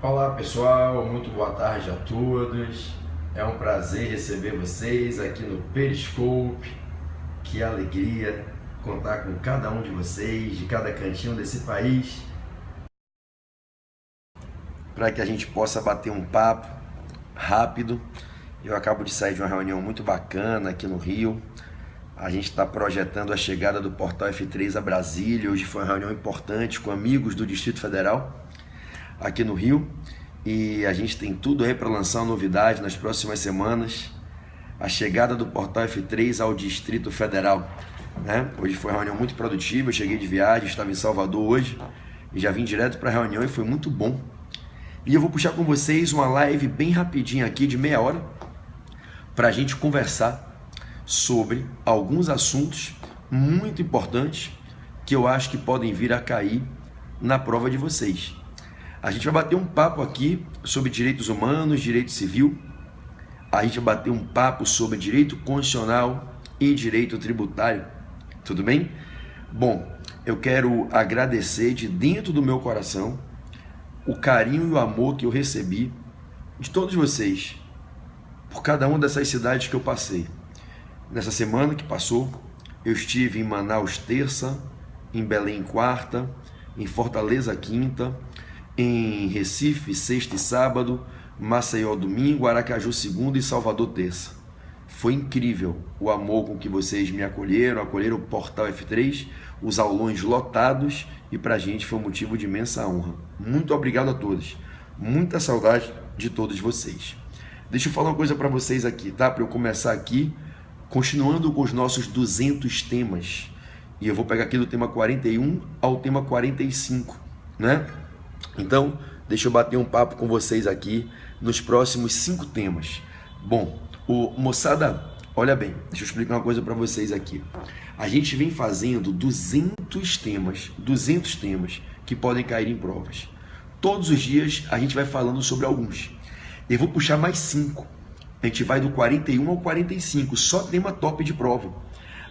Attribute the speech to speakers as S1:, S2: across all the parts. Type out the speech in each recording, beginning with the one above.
S1: Olá pessoal, muito boa tarde a todos. É um prazer receber vocês aqui no Periscope. Que alegria contar com cada um de vocês, de cada cantinho desse país, para que a gente possa bater um papo rápido. Eu acabo de sair de uma reunião muito bacana aqui no Rio. A gente está projetando a chegada do Portal F3 a Brasília. Hoje foi uma reunião importante com amigos do Distrito Federal aqui no Rio, e a gente tem tudo aí para lançar uma novidade nas próximas semanas, a chegada do Portal F3 ao Distrito Federal, né? Hoje foi uma reunião muito produtiva, eu cheguei de viagem, estava em Salvador hoje, e já vim direto para a reunião e foi muito bom. E eu vou puxar com vocês uma live bem rapidinha aqui, de meia hora, para a gente conversar sobre alguns assuntos muito importantes que eu acho que podem vir a cair na prova de vocês. A gente vai bater um papo aqui sobre direitos humanos, direito civil. A gente vai bater um papo sobre direito constitucional e direito tributário. Tudo bem? Bom, eu quero agradecer de dentro do meu coração o carinho e o amor que eu recebi de todos vocês, por cada uma dessas cidades que eu passei. Nessa semana que passou, eu estive em Manaus terça, em Belém quarta, em Fortaleza quinta, em Recife, sexta e sábado, Maceió domingo, Aracaju segunda e Salvador terça. Foi incrível o amor com que vocês me acolheram o Portal F3, os aulões lotados, e pra gente foi um motivo de imensa honra. Muito obrigado a todos, muita saudade de todos vocês. Deixa eu falar uma coisa para vocês aqui, tá? Para eu começar aqui, continuando com os nossos 200 temas, e eu vou pegar aqui do tema 41 ao tema 45, né? Então, deixa eu bater um papo com vocês aqui nos próximos 5 temas. Bom, moçada, olha bem, deixa eu explicar uma coisa para vocês aqui. A gente vem fazendo 200 temas que podem cair em provas. Todos os dias a gente vai falando sobre alguns. Eu vou puxar mais 5. A gente vai do 41 ao 45, só tema top de prova.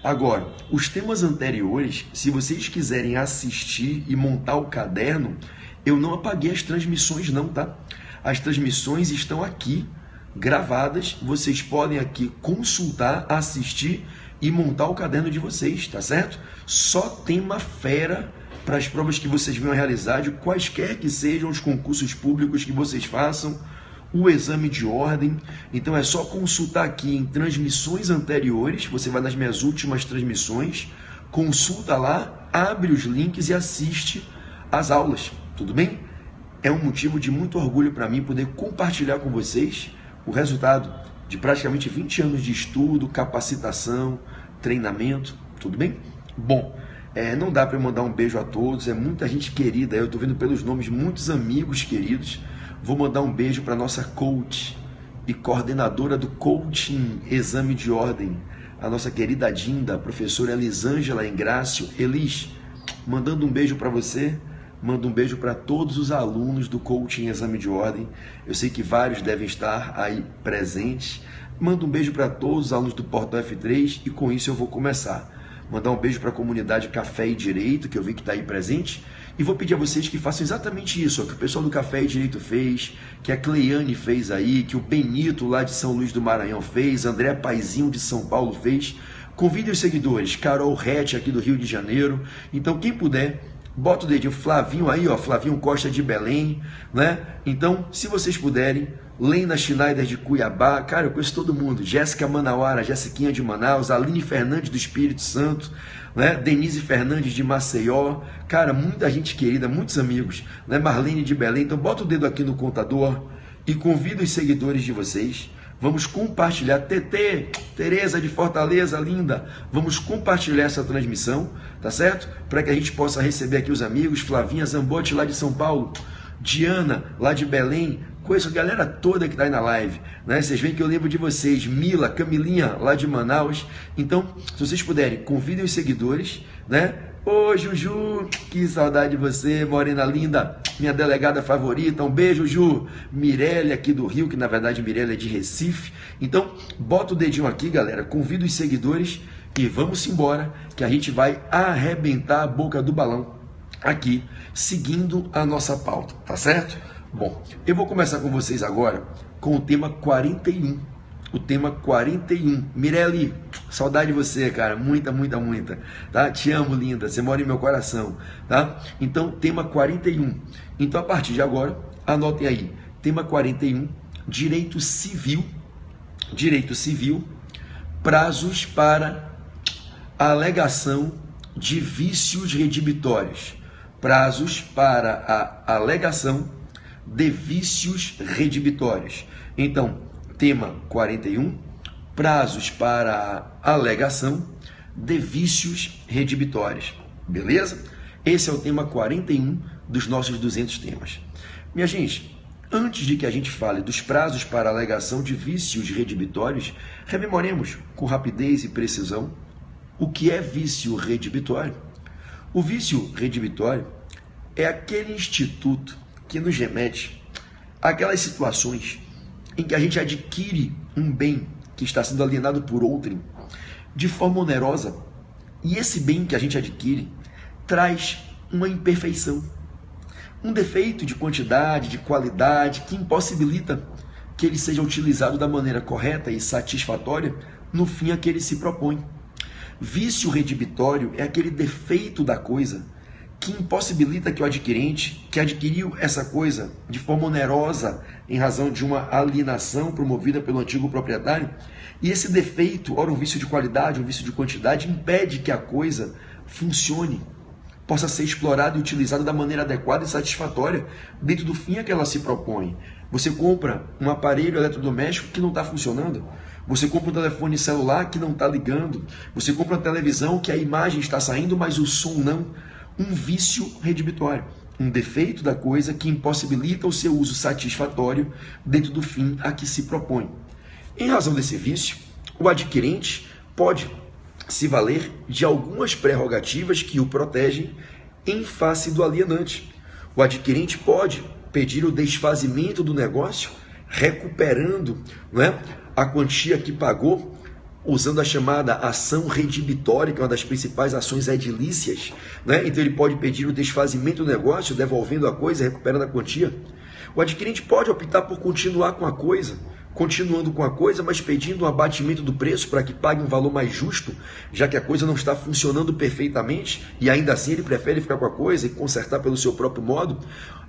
S1: Agora, os temas anteriores, se vocês quiserem assistir e montar o caderno, eu não apaguei as transmissões não, tá? As transmissões estão aqui, gravadas, vocês podem aqui consultar, assistir e montar o caderno de vocês, tá certo? Só tema fera para as provas que vocês venham realizar, de quaisquer que sejam os concursos públicos que vocês façam, o exame de ordem. Então é só consultar aqui em transmissões anteriores, você vai nas minhas últimas transmissões, consulta lá, abre os links e assiste as aulas. Tudo bem? É um motivo de muito orgulho para mim poder compartilhar com vocês o resultado de praticamente 20 anos de estudo, capacitação, treinamento. Tudo bem? Bom, não dá para eu mandar um beijo a todos, é muita gente querida, eu estou vendo pelos nomes muitos amigos queridos. Vou mandar um beijo para nossa coach e coordenadora do coaching Exame de Ordem, a nossa querida Dinda, a professora Elisângela Engrácio. Elis, mandando um beijo para você. Mando um beijo para todos os alunos do Coaching Exame de Ordem. Eu sei que vários devem estar aí presentes. Mando um beijo para todos os alunos do Portal F3 e com isso eu vou começar. Mandar um beijo para a comunidade Café e Direito, que eu vi que está aí presente. E vou pedir a vocês que façam exatamente isso, que o pessoal do Café e Direito fez, que a Cleiane fez aí, que o Benito lá de São Luís do Maranhão fez, André Paizinho de São Paulo fez. Convidem os seguidores, Carol Rete aqui do Rio de Janeiro. Então quem puder, bota o dedinho, Flavinho aí, ó, Flavinho Costa de Belém, né? Então, se vocês puderem, Lena Schneider de Cuiabá, cara, eu conheço todo mundo, Jéssica Manauara, Jessiquinha de Manaus, Aline Fernandes do Espírito Santo, né? Denise Fernandes de Maceió, cara, muita gente querida, muitos amigos, né? Marlene de Belém. Então, bota o dedo aqui no contador e convida os seguidores de vocês. Vamos compartilhar. TT, Tereza de Fortaleza, linda. Vamos compartilhar essa transmissão, tá certo? Para que a gente possa receber aqui os amigos. Flavinha Zambotti lá de São Paulo, Diana lá de Belém. Conheço a galera toda que está aí na live, né? Vocês veem que eu lembro de vocês. Mila, Camilinha lá de Manaus. Então, se vocês puderem, convidem os seguidores, né? Ô Juju, que saudade de você, morena linda, minha delegada favorita. Um beijo, Ju. Mirelle aqui do Rio, que na verdade Mirelle é de Recife. Então, bota o dedinho aqui, galera, convida os seguidores e vamos embora, que a gente vai arrebentar a boca do balão aqui, seguindo a nossa pauta, tá certo? Bom, eu vou começar com vocês agora com o tema 41. O tema 41. Mirelle, saudade de você, cara. Muita, muita, muita. Tá? Te amo, linda. Você mora em meu coração. Tá? Então, tema 41. Então, a partir de agora, anotem aí. Tema 41, direito civil. Direito civil, prazos para alegação de vícios redibitórios. Prazos para a alegação de vícios redibitórios. Então, tema 41, prazos para a alegação de vícios redibitórios. Beleza? Esse é o tema 41 dos nossos 200 temas. Minha gente, antes de que a gente fale dos prazos para a alegação de vícios redibitórios, rememoremos com rapidez e precisão o que é vício redibitório. O vício redibitório é aquele instituto que nos remete àquelas situações em que a gente adquire um bem que está sendo alienado por outrem de forma onerosa, e esse bem que a gente adquire traz uma imperfeição, um defeito de quantidade, de qualidade, que impossibilita que ele seja utilizado da maneira correta e satisfatória no fim a que ele se propõe. Vício redibitório é aquele defeito da coisa que impossibilita que o adquirente, que adquiriu essa coisa de forma onerosa em razão de uma alienação promovida pelo antigo proprietário, e esse defeito, ora um vício de qualidade, um vício de quantidade, impede que a coisa funcione, possa ser explorada e utilizada da maneira adequada e satisfatória dentro do fim a que ela se propõe. Você compra um aparelho eletrodoméstico que não está funcionando, você compra um telefone celular que não está ligando, você compra uma televisão que a imagem está saindo, mas o som não. Um vício redibitório, um defeito da coisa que impossibilita o seu uso satisfatório dentro do fim a que se propõe. Em razão desse vício, o adquirente pode se valer de algumas prerrogativas que o protegem em face do alienante. O adquirente pode pedir o desfazimento do negócio, recuperando, a quantia que pagou, usando a chamada ação redibitória, que é uma das principais ações edilícias. Então ele pode pedir o desfazimento do negócio, devolvendo a coisa, recuperando a quantia. O adquirente pode optar por continuar com a coisa, continuando com a coisa, mas pedindo um abatimento do preço para que pague um valor mais justo, já que a coisa não está funcionando perfeitamente, e ainda assim ele prefere ficar com a coisa e consertar pelo seu próprio modo.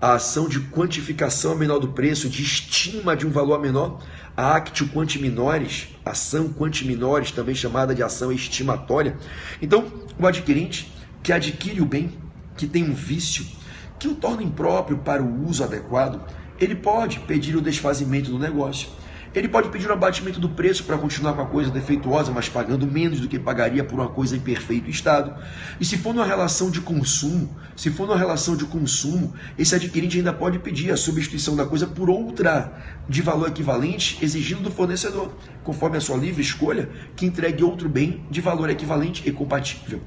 S1: A ação de quantificação a menor do preço, de estima de um valor menor, a actio quanti minores, ação quanti minores, também chamada de ação estimatória. Então, o adquirente que adquire o bem, que tem um vício, que o torna impróprio para o uso adequado, ele pode pedir o desfazimento do negócio. Ele pode pedir um abatimento do preço para continuar com a coisa defeituosa, mas pagando menos do que pagaria por uma coisa em perfeito estado. E se for numa relação de consumo, esse adquirente ainda pode pedir a substituição da coisa por outra de valor equivalente, exigindo do fornecedor, conforme a sua livre escolha, que entregue outro bem de valor equivalente e compatível.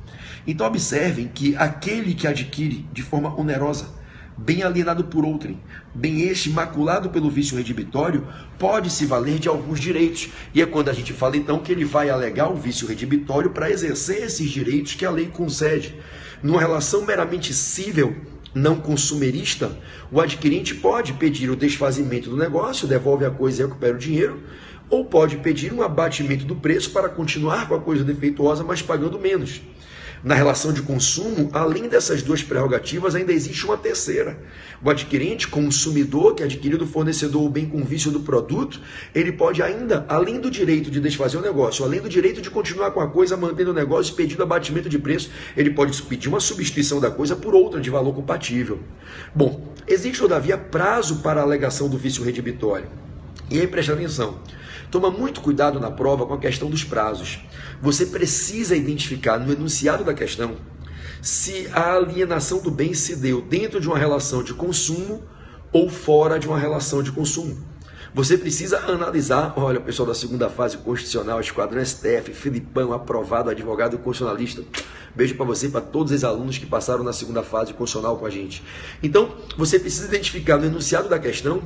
S1: Então observem que aquele que adquire de forma onerosa, bem alienado por outrem, bem este maculado pelo vício redibitório, pode se valer de alguns direitos. E é quando a gente fala então que ele vai alegar o vício redibitório para exercer esses direitos que a lei concede. Numa relação meramente cível, não consumerista, o adquirente pode pedir o desfazimento do negócio, devolve a coisa e recupera o dinheiro, ou pode pedir um abatimento do preço para continuar com a coisa defeituosa, mas pagando menos. Na relação de consumo, além dessas duas prerrogativas, ainda existe uma terceira. O adquirente, consumidor, que adquiriu do fornecedor o bem com vício do produto, ele pode ainda, além do direito de desfazer o negócio, além do direito de continuar com a coisa, mantendo o negócio, pedindo abatimento de preço, ele pode pedir uma substituição da coisa por outra de valor compatível. Bom, existe, todavia, prazo para a alegação do vício redibitório. E aí, preste atenção. Toma muito cuidado na prova com a questão dos prazos. Você precisa identificar no enunciado da questão se a alienação do bem se deu dentro de uma relação de consumo ou fora de uma relação de consumo. Você precisa analisar, olha, pessoal da segunda fase constitucional, Esquadrão STF, Filipão, aprovado, advogado constitucionalista. Beijo para você e para todos os alunos que passaram na segunda fase constitucional com a gente. Então, você precisa identificar no enunciado da questão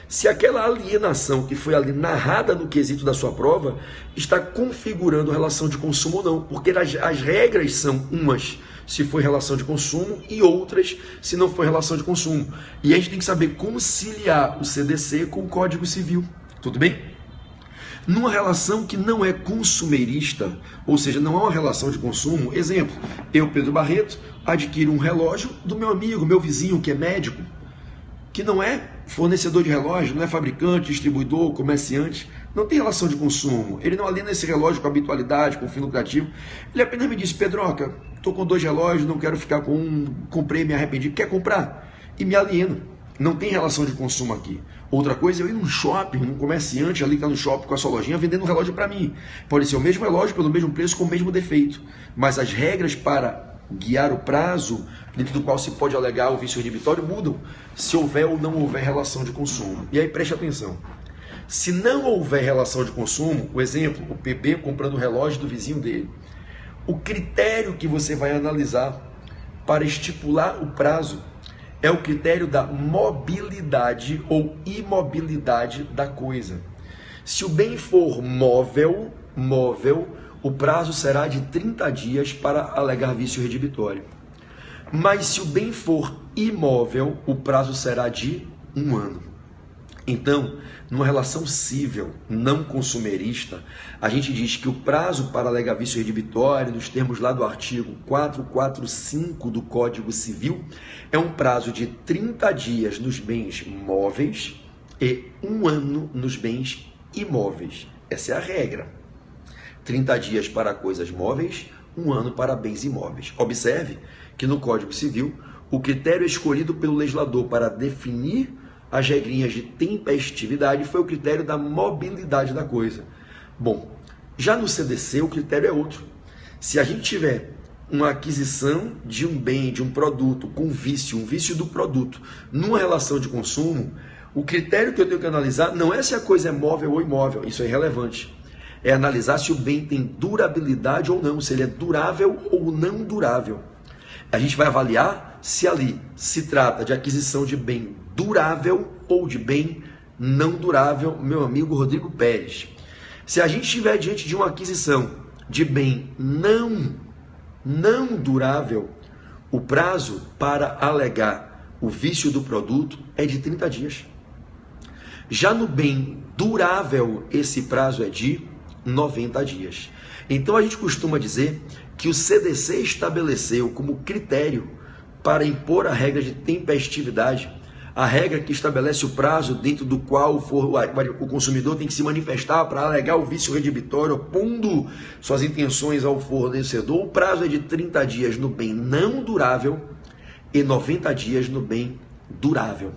S1: se aquela alienação que foi ali narrada no quesito da sua prova está configurando relação de consumo ou não, porque as regras são umas se for relação de consumo, e outras se não for relação de consumo. E a gente tem que saber conciliar o CDC com o Código Civil. Tudo bem? Numa relação que não é consumerista, ou seja, não é uma relação de consumo, exemplo, eu, Pedro Barreto, adquiro um relógio do meu amigo, meu vizinho, que é médico, que não é fornecedor de relógio, não é fabricante, distribuidor, comerciante, não tem relação de consumo, ele não aliena esse relógio com habitualidade, com fim lucrativo, ele apenas me disse, Pedroca, estou com 2 relógios, não quero ficar com um, comprei, me arrependi, quer comprar? E me alieno, não tem relação de consumo aqui. Outra coisa é eu ir num shopping, num comerciante ali que está no shopping com a sua lojinha vendendo um relógio para mim, pode ser o mesmo relógio pelo mesmo preço com o mesmo defeito, mas as regras para guiar o prazo, dentro do qual se pode alegar o vício redibitório, mudam se houver ou não houver relação de consumo. E aí preste atenção, se não houver relação de consumo, o exemplo, o PB comprando o relógio do vizinho dele, o critério que você vai analisar para estipular o prazo é o critério da mobilidade ou imobilidade da coisa. Se o bem for móvel, o prazo será de 30 dias para alegar vício redibitório. Mas se o bem for imóvel, o prazo será de 1 ano. Então, numa relação cível, não consumerista, a gente diz que o prazo para alegar vício redibitório, nos termos lá do artigo 445 do Código Civil, é um prazo de 30 dias nos bens móveis e 1 ano nos bens imóveis. Essa é a regra. 30 dias para coisas móveis, 1 ano para bens imóveis. Observe que no Código Civil, o critério escolhido pelo legislador para definir as regrinhas de tempestividade foi o critério da mobilidade da coisa. Bom, já no CDC o critério é outro. Se a gente tiver uma aquisição de um bem, de um produto com vício, um vício do produto, numa relação de consumo, o critério que eu tenho que analisar não é se a coisa é móvel ou imóvel, isso é irrelevante. É analisar se o bem tem durabilidade ou não, se ele é durável ou não durável. A gente vai avaliar se ali se trata de aquisição de bem durável ou de bem não durável, meu amigo Rodrigo Pérez. Se a gente estiver diante de uma aquisição de bem não durável, o prazo para alegar o vício do produto é de 30 dias. Já no bem durável, esse prazo é de 90 dias. Então a gente costuma dizer que o CDC estabeleceu como critério para impor a regra de tempestividade, a regra que estabelece o prazo dentro do qual o consumidor tem que se manifestar para alegar o vício redibitório, opondo suas intenções ao fornecedor. O prazo é de 30 dias no bem não durável e 90 dias no bem durável.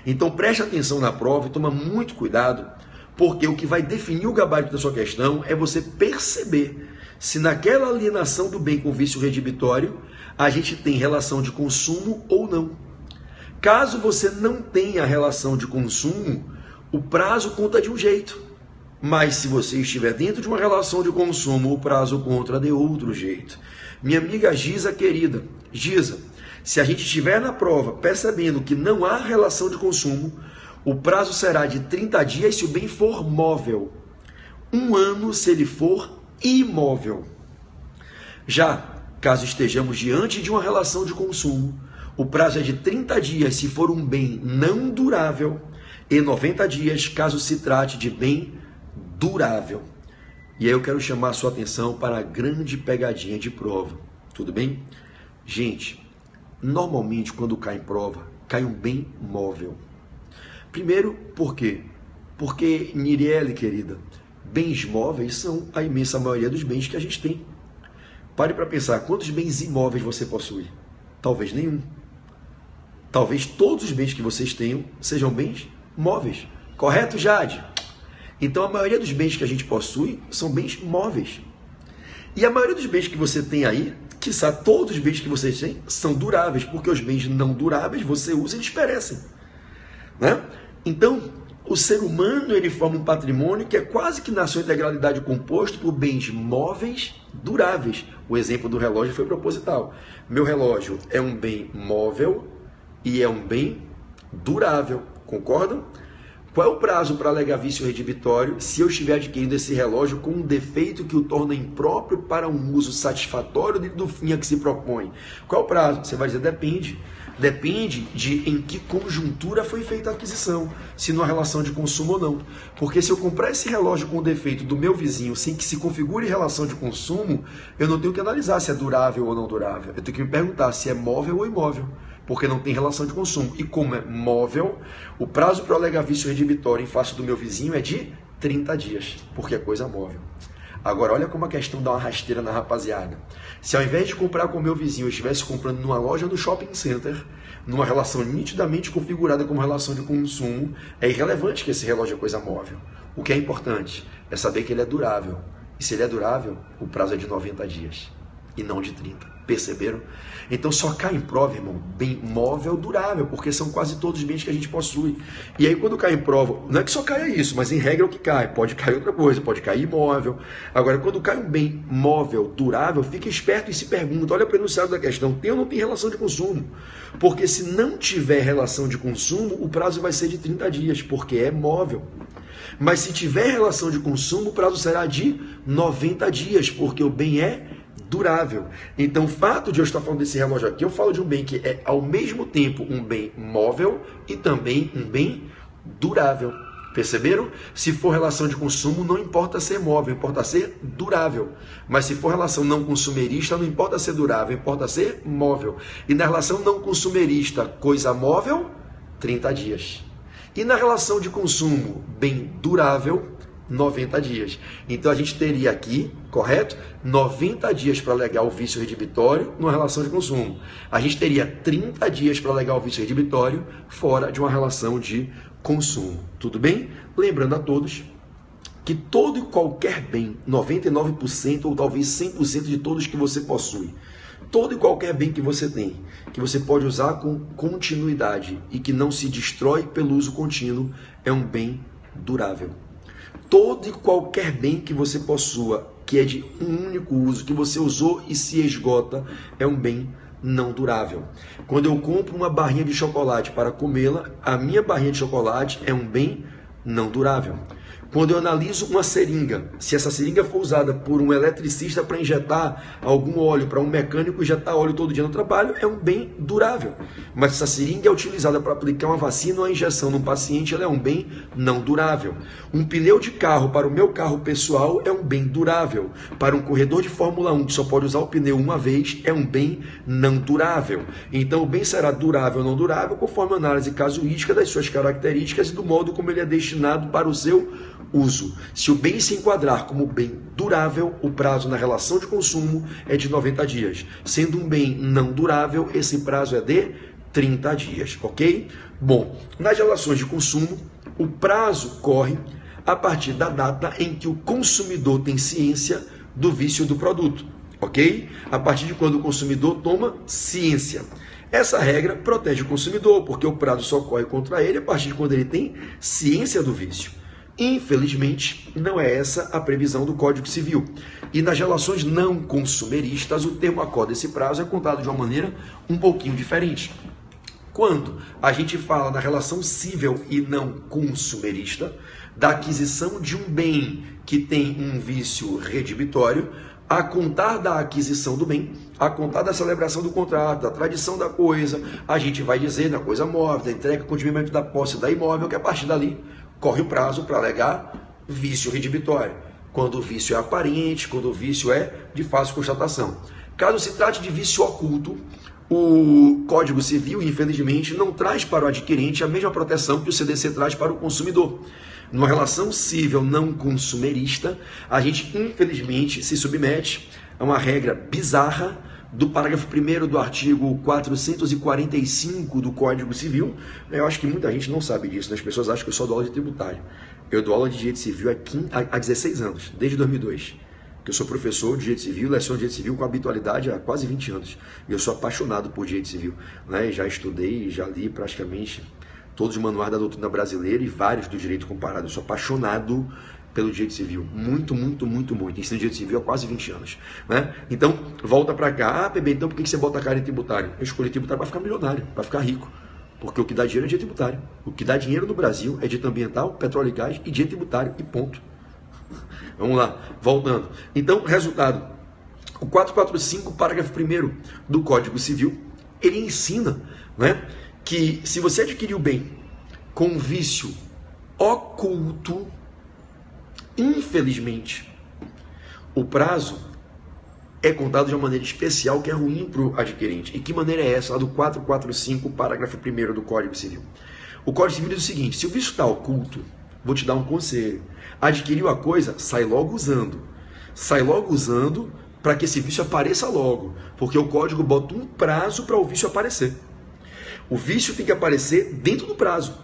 S1: Então preste atenção na prova e toma muito cuidado, porque o que vai definir o gabarito da sua questão é você perceber se naquela alienação do bem com vício redibitório a gente tem relação de consumo ou não. Caso você não tenha relação de consumo, o prazo conta de um jeito. Mas se você estiver dentro de uma relação de consumo, o prazo conta de outro jeito. Minha amiga Giza querida, Giza, se a gente estiver na prova percebendo que não há relação de consumo, o prazo será de 30 dias se o bem for móvel. 1 ano se ele for imóvel. Já, caso estejamos diante de uma relação de consumo, o prazo é de 30 dias se for um bem não durável e 90 dias caso se trate de bem durável. E aí eu quero chamar a sua atenção para a grande pegadinha de prova. Tudo bem? Gente, normalmente quando cai em prova, cai um bem móvel. Primeiro, por quê? Porque, Niriele, querida, bens móveis são a imensa maioria dos bens que a gente tem. Pare para pensar, quantos bens imóveis você possui? Talvez nenhum. Talvez todos os bens que vocês tenham sejam bens móveis. Correto, Jade? Então, a maioria dos bens que a gente possui são bens móveis. E a maioria dos bens que você tem aí, quiçá todos os bens que vocês têm, são duráveis, porque os bens não duráveis você usa e eles perecem. Né? Então, o ser humano ele forma um patrimônio que é quase que na sua integralidade composto por bens móveis duráveis. O exemplo do relógio foi proposital. Meu relógio é um bem móvel e é um bem durável. Concordam? Qual é o prazo para alegar vício redibitório se eu estiver adquirindo esse relógio com um defeito que o torna impróprio para um uso satisfatório do fim a que se propõe? Qual é o prazo? Você vai dizer, depende. Depende de em que conjuntura foi feita a aquisição, se numa relação de consumo ou não. Porque se eu comprar esse relógio com o defeito do meu vizinho sem que se configure relação de consumo, eu não tenho que analisar se é durável ou não durável. Eu tenho que me perguntar se é móvel ou imóvel, porque não tem relação de consumo. E como é móvel, o prazo para eu alegar vício redibitório em face do meu vizinho é de 30 dias, porque é coisa móvel. Agora, olha como a questão dá uma rasteira na rapaziada. Se ao invés de comprar com o meu vizinho, eu estivesse comprando numa loja do shopping center, numa relação nitidamente configurada como relação de consumo, é irrelevante que esse relógio é coisa móvel. O que é importante é saber que ele é durável. E se ele é durável, o prazo é de 90 dias e não de 30. Perceberam? Então só cai em prova, irmão, bem móvel, durável, porque são quase todos os bens que a gente possui. E aí quando cai em prova, não é que só caia isso, mas em regra é o que cai. Pode cair outra coisa, pode cair imóvel. Agora, quando cai um bem móvel, durável, fica esperto e se pergunta, olha para o enunciado da questão, tem ou não tem relação de consumo? Porque se não tiver relação de consumo, o prazo vai ser de 30 dias, porque é móvel. Mas se tiver relação de consumo, o prazo será de 90 dias, porque o bem é durável. Então, o fato de eu estar falando desse relógio aqui, eu falo de um bem que é ao mesmo tempo um bem móvel e também um bem durável. Perceberam? Se for relação de consumo, não importa ser móvel, importa ser durável. Mas se for relação não consumerista, não importa ser durável, importa ser móvel. E na relação não consumerista, coisa móvel, 30 dias. E na relação de consumo, bem durável, 90 dias. Então a gente teria aqui, correto? 90 dias para alegar o vício redibitório numa relação de consumo. A gente teria 30 dias para alegar o vício redibitório fora de uma relação de consumo. Tudo bem? Lembrando a todos que todo e qualquer bem, 99% ou talvez 100% de todos que você possui, todo e qualquer bem que você tem, que você pode usar com continuidade e que não se destrói pelo uso contínuo, é um bem durável. Todo e qualquer bem que você possua, que é de um único uso, que você usou e se esgota, é um bem não durável. Quando eu compro uma barrinha de chocolate para comê-la, a minha barrinha de chocolate é um bem não durável. Quando eu analiso uma seringa, se essa seringa for usada por um eletricista para injetar algum óleo, para um mecânico injetar óleo todo dia no trabalho, é um bem durável. Mas se essa seringa é utilizada para aplicar uma vacina ou uma injeção num paciente, ela é um bem não durável. Um pneu de carro para o meu carro pessoal é um bem durável. Para um corredor de Fórmula 1 que só pode usar o pneu uma vez, é um bem não durável. Então o bem será durável ou não durável conforme a análise casuística das suas características e do modo como ele é destinado para o seu uso. Se o bem se enquadrar como bem durável, o prazo na relação de consumo é de 90 dias. Sendo um bem não durável, esse prazo é de 30 dias, ok? Bom, nas relações de consumo, o prazo corre a partir da data em que o consumidor tem ciência do vício do produto, ok? A partir de quando o consumidor toma ciência. Essa regra protege o consumidor, porque o prazo só corre contra ele a partir de quando ele tem ciência do vício. Infelizmente, não é essa a previsão do Código Civil. E nas relações não consumeristas, o termo acorda esse prazo é contado de uma maneira um pouquinho diferente. Quando a gente fala na relação civil e não consumerista, da aquisição de um bem que tem um vício redibitório, a contar da aquisição do bem, a contar da celebração do contrato, da tradição da coisa, a gente vai dizer da coisa móvel, da entrega, continuamento da posse da imóvel, que a partir dali corre o prazo para alegar vício redibitório. Quando o vício é aparente, quando o vício é de fácil constatação. Caso se trate de vício oculto, o Código Civil, infelizmente, não traz para o adquirente a mesma proteção que o CDC traz para o consumidor. Numa relação civil não consumerista, a gente, infelizmente, se submete a uma regra bizarra do parágrafo 1º do artigo 445 do Código Civil. Eu acho que muita gente não sabe disso, né? As pessoas acham que eu só dou aula de tributário. Eu dou aula de direito civil há 16 anos, desde 2002. Que eu sou professor de direito civil, leciono direito civil com habitualidade há quase 20 anos. E eu sou apaixonado por direito civil, né? Já estudei, já li praticamente todos os manuais da doutrina brasileira e vários do direito comparado. Eu sou apaixonado pelo direito civil. Muito. Ensino direito civil há quase 20 anos. Né? Então, volta para cá. Ah, PB, então por que você bota a cara em tributário? Eu escolhi tributário para ficar milionário, para ficar rico. Porque o que dá dinheiro é direito tributário. O que dá dinheiro no Brasil é direito ambiental, petróleo e gás e direito tributário, e ponto. Vamos lá, voltando. Então, resultado. O 445, parágrafo 1º do Código Civil, ele ensina, né, que se você adquirir o bem com um vício oculto, infelizmente, o prazo é contado de uma maneira especial que é ruim para o adquirente. E que maneira é essa? A do 445, parágrafo 1º do Código Civil. O Código Civil diz o seguinte: se o vício está oculto, vou te dar um conselho. Adquiriu a coisa, sai logo usando. Sai logo usando para que esse vício apareça logo. Porque o código bota um prazo para o vício aparecer. O vício tem que aparecer dentro do prazo.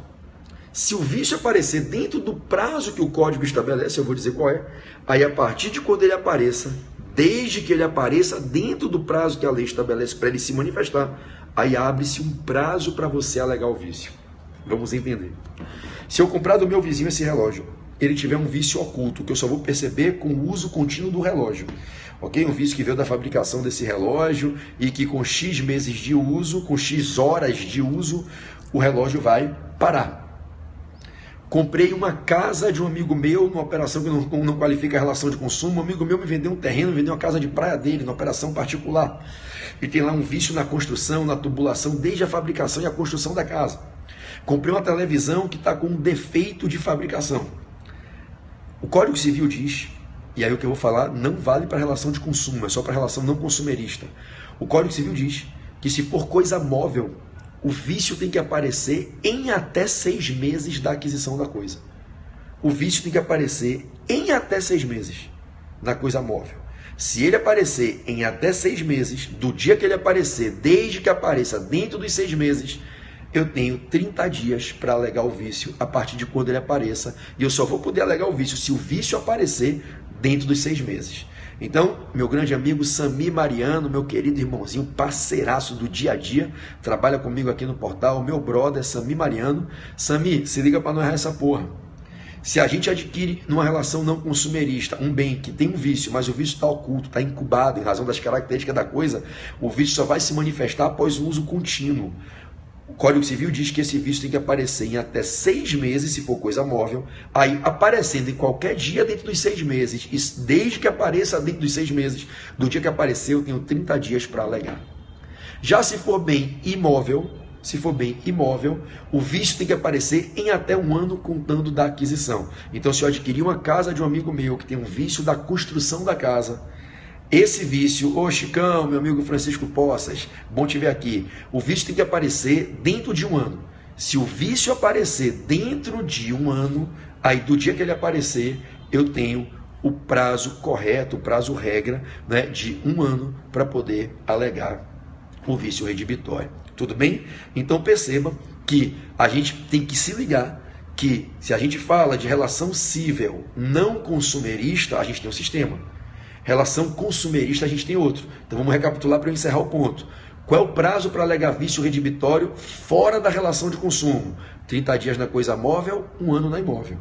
S1: Se o vício aparecer dentro do prazo que o código estabelece, eu vou dizer qual é, aí a partir de quando ele apareça, desde que ele apareça dentro do prazo que a lei estabelece para ele se manifestar, aí abre-se um prazo para você alegar o vício. Vamos entender. Se eu comprar do meu vizinho esse relógio, ele tiver um vício oculto, que eu só vou perceber com o uso contínuo do relógio, ok? Um vício que veio da fabricação desse relógio e que com X meses de uso, com X horas de uso, o relógio vai parar. Comprei uma casa de um amigo meu, numa operação que não qualifica a relação de consumo. Um amigo meu me vendeu um terreno, vendeu uma casa de praia dele, numa operação particular. E tem lá um vício na construção, na tubulação, desde a fabricação e a construção da casa. Comprei uma televisão que está com um defeito de fabricação. O Código Civil diz, e aí o que eu vou falar não vale para relação de consumo, é só para relação não consumerista. O Código Civil diz que se for coisa móvel, o vício tem que aparecer em até 6 meses da aquisição da coisa. O vício tem que aparecer em até 6 meses na coisa móvel. Se ele aparecer em até 6 meses, do dia que ele aparecer, desde que apareça dentro dos 6 meses, eu tenho 30 dias para alegar o vício a partir de quando ele apareça. E eu só vou poder alegar o vício se o vício aparecer dentro dos 6 meses. Então, meu grande amigo Sami Mariano, meu querido irmãozinho, parceiraço do dia a dia, trabalha comigo aqui no portal, meu brother Sami Mariano. Sami, se liga para não errar essa porra. Se a gente adquire numa relação não consumerista um bem que tem um vício, mas o vício está oculto, está incubado em razão das características da coisa, o vício só vai se manifestar após o uso contínuo. O Código Civil diz que esse vício tem que aparecer em até 6 meses, se for coisa móvel, aí aparecendo em qualquer dia dentro dos 6 meses, e desde que apareça dentro dos 6 meses, do dia que apareceu, eu tenho 30 dias para alegar. Já se for bem imóvel, o vício tem que aparecer em até 1 ano contando da aquisição. Então, se eu adquirir uma casa de um amigo meu que tem um vício da construção da casa, esse vício, ô Chicão, meu amigo Francisco Poças, bom te ver aqui. O vício tem que aparecer dentro de 1 ano. Se o vício aparecer dentro de 1 ano, aí do dia que ele aparecer, eu tenho o prazo correto, o prazo regra, né, de 1 ano para poder alegar o vício redibitório. Tudo bem? Então perceba que a gente tem que se ligar que se a gente fala de relação cível não consumerista, a gente tem um sistema. Relação consumerista a gente tem outro. Então vamos recapitular para eu encerrar o ponto. Qual é o prazo para alegar vício redibitório fora da relação de consumo? 30 dias na coisa móvel, 1 ano na imóvel.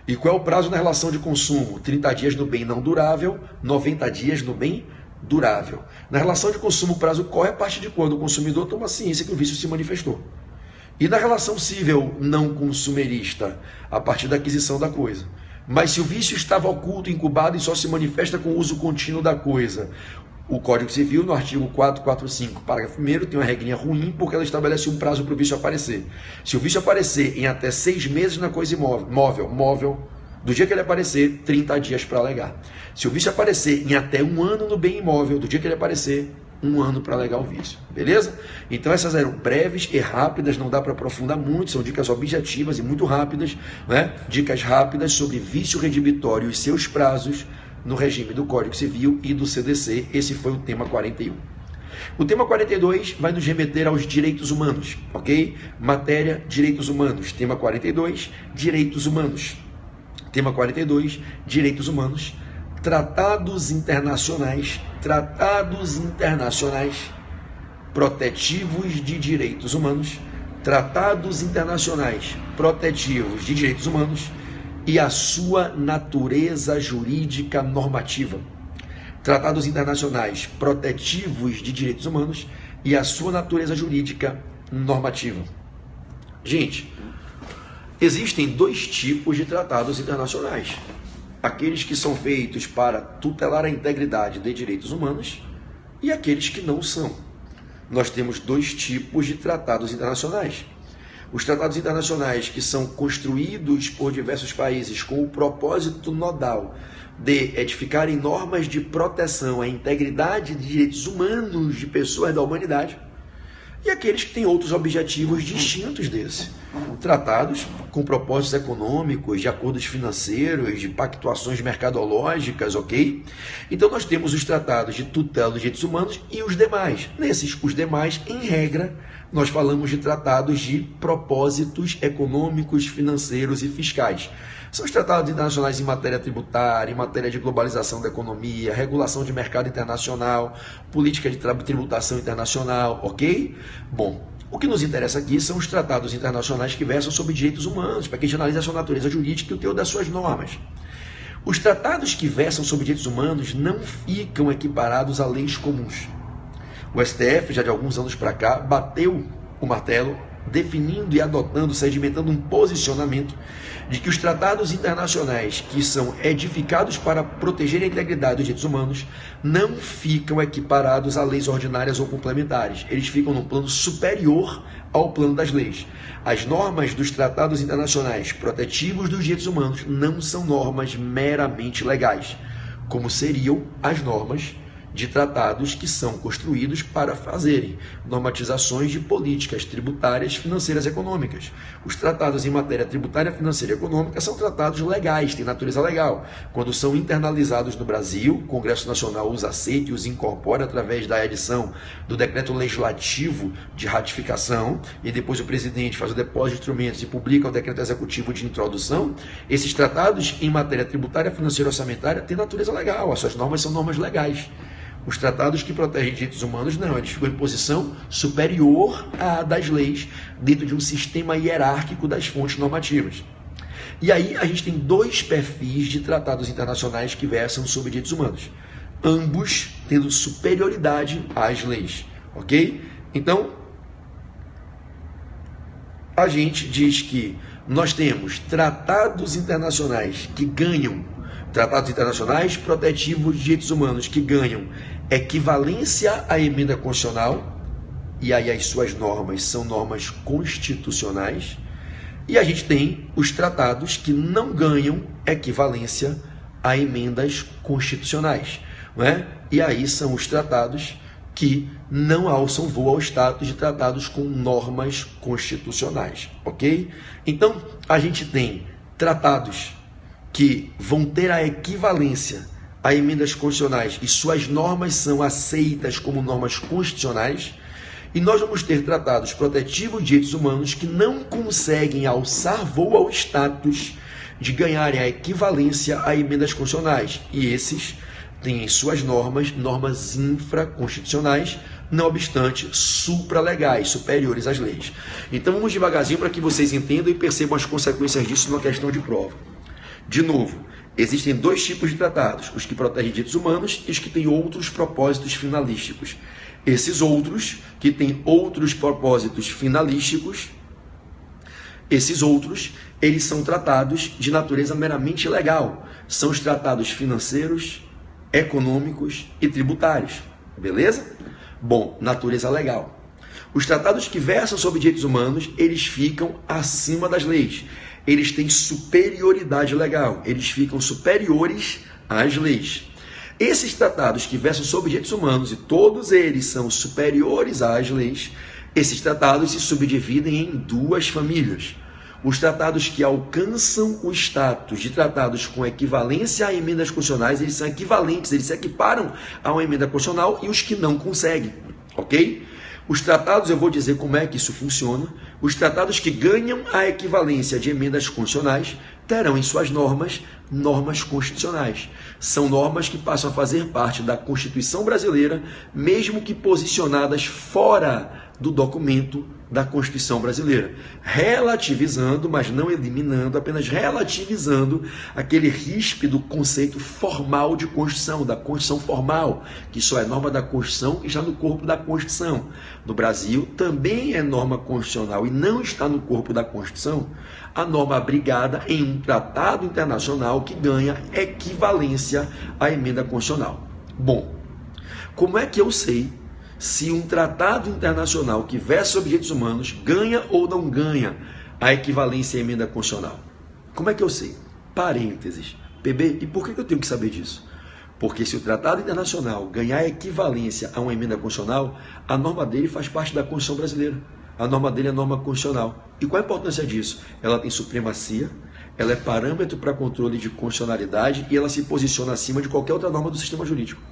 S1: E qual é o prazo na relação de consumo? 30 dias no bem não durável, 90 dias no bem durável. Na relação de consumo, o prazo corre a partir de quando o consumidor toma ciência que o vício se manifestou. E na relação cível não consumerista, a partir da aquisição da coisa. Mas se o vício estava oculto, incubado e só se manifesta com o uso contínuo da coisa, o Código Civil, no artigo 445, parágrafo 1º, tem uma regrinha ruim porque ela estabelece um prazo para o vício aparecer. Se o vício aparecer em até 6 meses na coisa móvel, do dia que ele aparecer, 30 dias para alegar. Se o vício aparecer em até 1 ano no bem imóvel, do dia que ele aparecer, 1 ano para alegar o vício, beleza? Então essas eram breves e rápidas, não dá para aprofundar muito, são dicas objetivas e muito rápidas, né? Dicas rápidas sobre vício redibitório e seus prazos no regime do Código Civil e do CDC. Esse foi o tema 41. O tema 42 vai nos remeter aos direitos humanos, ok? Matéria, direitos humanos. Tema 42, direitos humanos. Tema 42, direitos humanos. Tratados internacionais protetivos de direitos humanos, tratados internacionais protetivos de direitos humanos e a sua natureza jurídica normativa. Tratados internacionais protetivos de direitos humanos e a sua natureza jurídica normativa. Gente, existem dois tipos de tratados internacionais. Aqueles que são feitos para tutelar a integridade de direitos humanos e aqueles que não são. Nós temos dois tipos de tratados internacionais. Os tratados internacionais que são construídos por diversos países com o propósito nodal de edificarem normas de proteção à integridade de direitos humanos de pessoas da humanidade, e aqueles que têm outros objetivos distintos desse. Tratados com propósitos econômicos, de acordos financeiros, de pactuações mercadológicas, ok? Então nós temos os tratados de tutela dos direitos humanos e os demais. Os demais, em regra, nós falamos de tratados de propósitos econômicos, financeiros e fiscais. São os tratados internacionais em matéria tributária, em matéria de globalização da economia, regulação de mercado internacional, política de tributação internacional, ok? Bom, o que nos interessa aqui são os tratados internacionais que versam sobre direitos humanos, para que a gente analise a sua natureza jurídica e o teor das suas normas. Os tratados que versam sobre direitos humanos não ficam equiparados a leis comuns. O STF, já de alguns anos para cá, bateu o martelo, definindo e adotando, sedimentando um posicionamento de que os tratados internacionais que são edificados para proteger a integridade dos direitos humanos não ficam equiparados a leis ordinárias ou complementares. Eles ficam no plano superior ao plano das leis. As normas dos tratados internacionais protetivos dos direitos humanos não são normas meramente legais, como seriam as normas de tratados que são construídos para fazerem normatizações de políticas tributárias, financeiras e econômicas. Os tratados em matéria tributária, financeira e econômica são tratados legais, têm natureza legal. Quando são internalizados no Brasil, o Congresso Nacional os aceita e os incorpora através da edição do decreto legislativo de ratificação, e depois o presidente faz o depósito de instrumentos e publica o decreto executivo de introdução. Esses tratados em matéria tributária, financeira e orçamentária têm natureza legal, as suas normas são normas legais. Os tratados que protegem direitos humanos, não, eles ficam em posição superior à das leis, dentro de um sistema hierárquico das fontes normativas. E aí a gente tem dois perfis de tratados internacionais que versam sobre direitos humanos, ambos tendo superioridade às leis, ok? Então, a gente diz que nós temos tratados internacionais que ganham, tratados internacionais protetivos de direitos humanos que ganham equivalência à emenda constitucional, e aí as suas normas são normas constitucionais, e a gente tem os tratados que não ganham equivalência a emendas constitucionais, não é? E aí são os tratados que não alçam voo ao status de tratados com normas constitucionais, ok? Então, a gente tem tratados que vão ter a equivalência a emendas constitucionais e suas normas são aceitas como normas constitucionais, e nós vamos ter tratados protetivos de direitos humanos que não conseguem alçar voo ao status de ganharem a equivalência a emendas constitucionais, e esses têm em suas normas infraconstitucionais, não obstante supralegais, superiores às leis. Então vamos devagarzinho para que vocês entendam e percebam as consequências disso numa questão de prova. De novo, existem dois tipos de tratados, os que protegem direitos humanos e os que têm outros propósitos finalísticos. Esses outros, que têm outros propósitos finalísticos, eles são tratados de natureza meramente legal. São os tratados financeiros, econômicos e tributários. Beleza? Bom, natureza legal. Os tratados que versam sobre direitos humanos, eles ficam acima das leis. Eles têm superioridade legal, eles ficam superiores às leis. Esses tratados que versam sobre direitos humanos, e todos eles são superiores às leis, esses tratados se subdividem em duas famílias. Os tratados que alcançam o status de tratados com equivalência a emendas constitucionais, eles são equivalentes, eles se equiparam a uma emenda constitucional, e os que não conseguem, ok? Os tratados, eu vou dizer como é que isso funciona. Os tratados que ganham a equivalência de emendas constitucionais terão em suas normas constitucionais. São normas que passam a fazer parte da Constituição brasileira, mesmo que posicionadas fora do documento da Constituição brasileira, relativizando, mas não eliminando, apenas relativizando aquele ríspido conceito formal de Constituição, da Constituição formal, que só é norma da Constituição que está no corpo da Constituição. No Brasil também é norma constitucional e não está no corpo da Constituição a norma abrigada em um tratado internacional que ganha equivalência à emenda constitucional. Bom, como é que eu sei se um tratado internacional que versa sobre direitos humanos ganha ou não ganha a equivalência à emenda constitucional? Como é que eu sei? Parênteses. PB, e por que eu tenho que saber disso? Porque se o tratado internacional ganhar equivalência a uma emenda constitucional, a norma dele faz parte da Constituição brasileira. A norma dele é norma constitucional. E qual a importância disso? Ela tem supremacia, ela é parâmetro para controle de constitucionalidade e ela se posiciona acima de qualquer outra norma do sistema jurídico.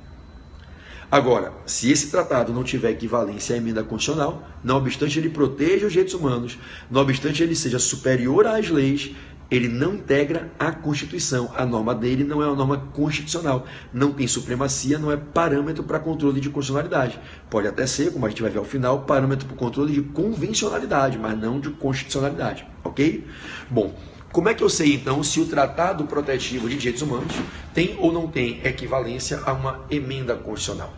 S1: Agora, se esse tratado não tiver equivalência à emenda constitucional, não obstante ele proteja os direitos humanos, não obstante ele seja superior às leis, ele não integra a Constituição. A norma dele não é uma norma constitucional, não tem supremacia, não é parâmetro para controle de constitucionalidade. Pode até ser, como a gente vai ver ao final, parâmetro para controle de convencionalidade, mas não de constitucionalidade, ok? Bom, como é que eu sei, então, se o Tratado Protetivo de Direitos Humanos tem ou não tem equivalência a uma emenda constitucional?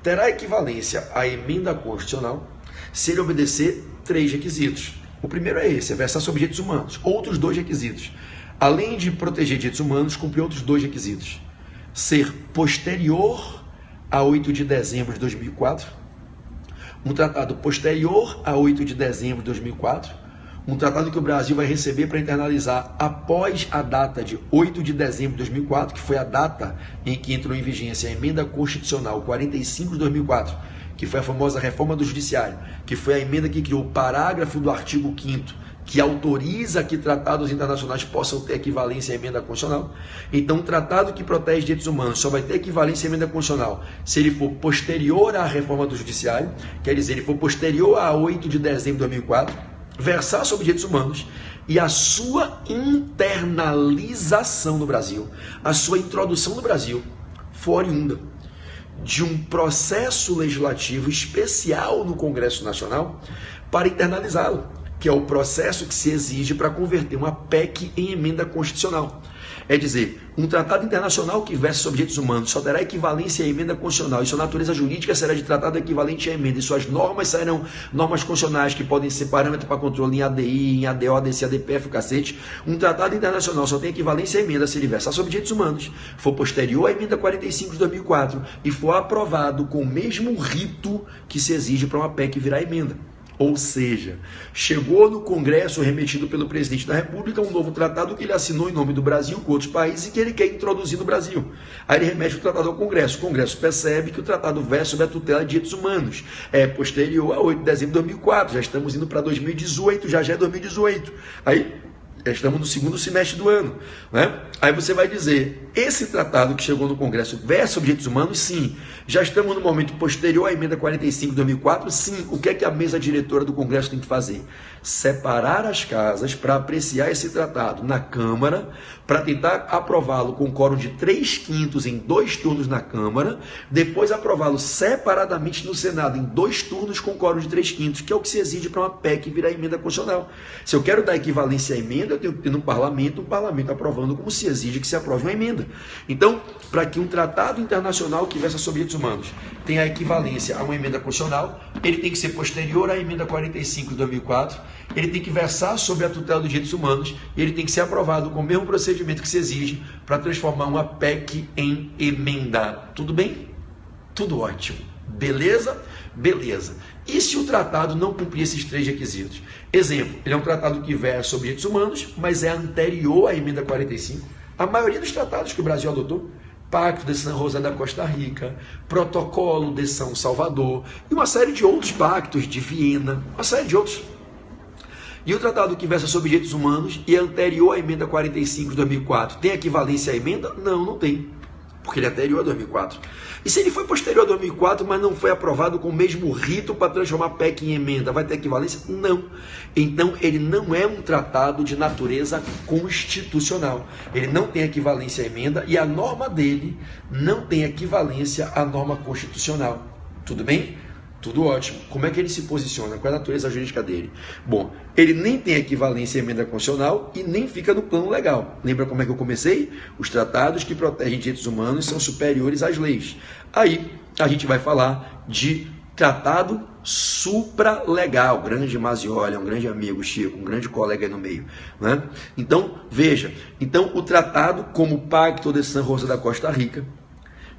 S1: Terá equivalência à emenda constitucional se ele obedecer 3 requisitos. O primeiro é esse, é versar sobre direitos humanos. Outros 2 requisitos. Além de proteger direitos humanos, cumprir outros 2 requisitos. Ser posterior a 8 de dezembro de 2004. Um tratado posterior a 8 de dezembro de 2004. Um tratado que o Brasil vai receber para internalizar após a data de 8 de dezembro de 2004, que foi a data em que entrou em vigência a Emenda Constitucional 45 de 2004, que foi a famosa reforma do Judiciário, que foi a emenda que criou o parágrafo do artigo 5º, que autoriza que tratados internacionais possam ter equivalência à emenda constitucional. Então, um tratado que protege direitos humanos só vai ter equivalência à emenda constitucional se ele for posterior à reforma do Judiciário, quer dizer, ele for posterior a 8 de dezembro de 2004, versar sobre direitos humanos e a sua internalização no Brasil, a sua introdução no Brasil, for oriunda de um processo legislativo especial no Congresso Nacional para internalizá-lo, que é o processo que se exige para converter uma PEC em emenda constitucional. É dizer, um tratado internacional que versa sobre direitos humanos só terá equivalência à emenda constitucional e sua natureza jurídica será de tratado equivalente à emenda e suas normas serão normas constitucionais que podem ser parâmetro para controle em ADI, em ADO, ADC, ADPF, o cacete. Um tratado internacional só tem equivalência à emenda se ele versar sobre direitos humanos, for posterior à emenda 45 de 2004 e for aprovado com o mesmo rito que se exige para uma PEC virar emenda. Ou seja, chegou no Congresso remetido pelo presidente da República um novo tratado que ele assinou em nome do Brasil com outros países e que ele quer introduzir no Brasil. Aí ele remete o tratado ao Congresso. O Congresso percebe que o tratado versa sobre a tutela de direitos humanos. É posterior a 8 de dezembro de 2004. Já estamos indo para 2018, já é 2018. Aí estamos no segundo semestre do ano, né? Aí você vai dizer, esse tratado que chegou no Congresso versa sobre direitos humanos, sim. Já estamos no momento posterior à emenda 45 de 2004, sim. O que é que a mesa diretora do Congresso tem que fazer? Separar as casas para apreciar esse tratado na Câmara, para tentar aprová-lo com quórum de 3/5 em 2 turnos na Câmara, depois aprová-lo separadamente no Senado em 2 turnos com quórum de 3/5, que é o que se exige para uma PEC virar emenda constitucional. Se eu quero dar equivalência à emenda, eu tenho que ter no parlamento, um parlamento aprovando como se exige que se aprove uma emenda. Então, para que um tratado internacional que versa sobre direitos humanos tenha equivalência a uma emenda constitucional, ele tem que ser posterior à emenda 45 de 2004, ele tem que versar sobre a tutela dos direitos humanos e ele tem que ser aprovado com o mesmo procedimento que se exige para transformar uma PEC em emenda. Tudo bem? Tudo ótimo. Beleza? Beleza. E se o tratado não cumprir esses 3 requisitos? Exemplo, ele é um tratado que versa sobre direitos humanos, mas é anterior à emenda 45. A maioria dos tratados que o Brasil adotou, Pacto de San José da Costa Rica, Protocolo de São Salvador e uma série de outros pactos de Viena, uma série de outros. E o tratado que versa sobre direitos humanos e é anterior à emenda 45 de 2004, tem equivalência à emenda? Não, não tem, porque ele é anterior a 2004. E se ele foi posterior a 2004, mas não foi aprovado com o mesmo rito para transformar a PEC em emenda, vai ter equivalência? Não. Então, ele não é um tratado de natureza constitucional. Ele não tem equivalência à emenda e a norma dele não tem equivalência à norma constitucional. Tudo bem? Tudo ótimo. Como é que ele se posiciona? Qual é a natureza jurídica dele? Bom, ele nem tem equivalência à emenda constitucional e nem fica no plano legal. Lembra como é que eu comecei? Os tratados que protegem direitos humanos são superiores às leis. Aí a gente vai falar de tratado supralegal. Grande Mazioli, um grande amigo, Chico, um grande colega aí no meio, né? Então, veja, o tratado como Pacto de San José da Costa Rica,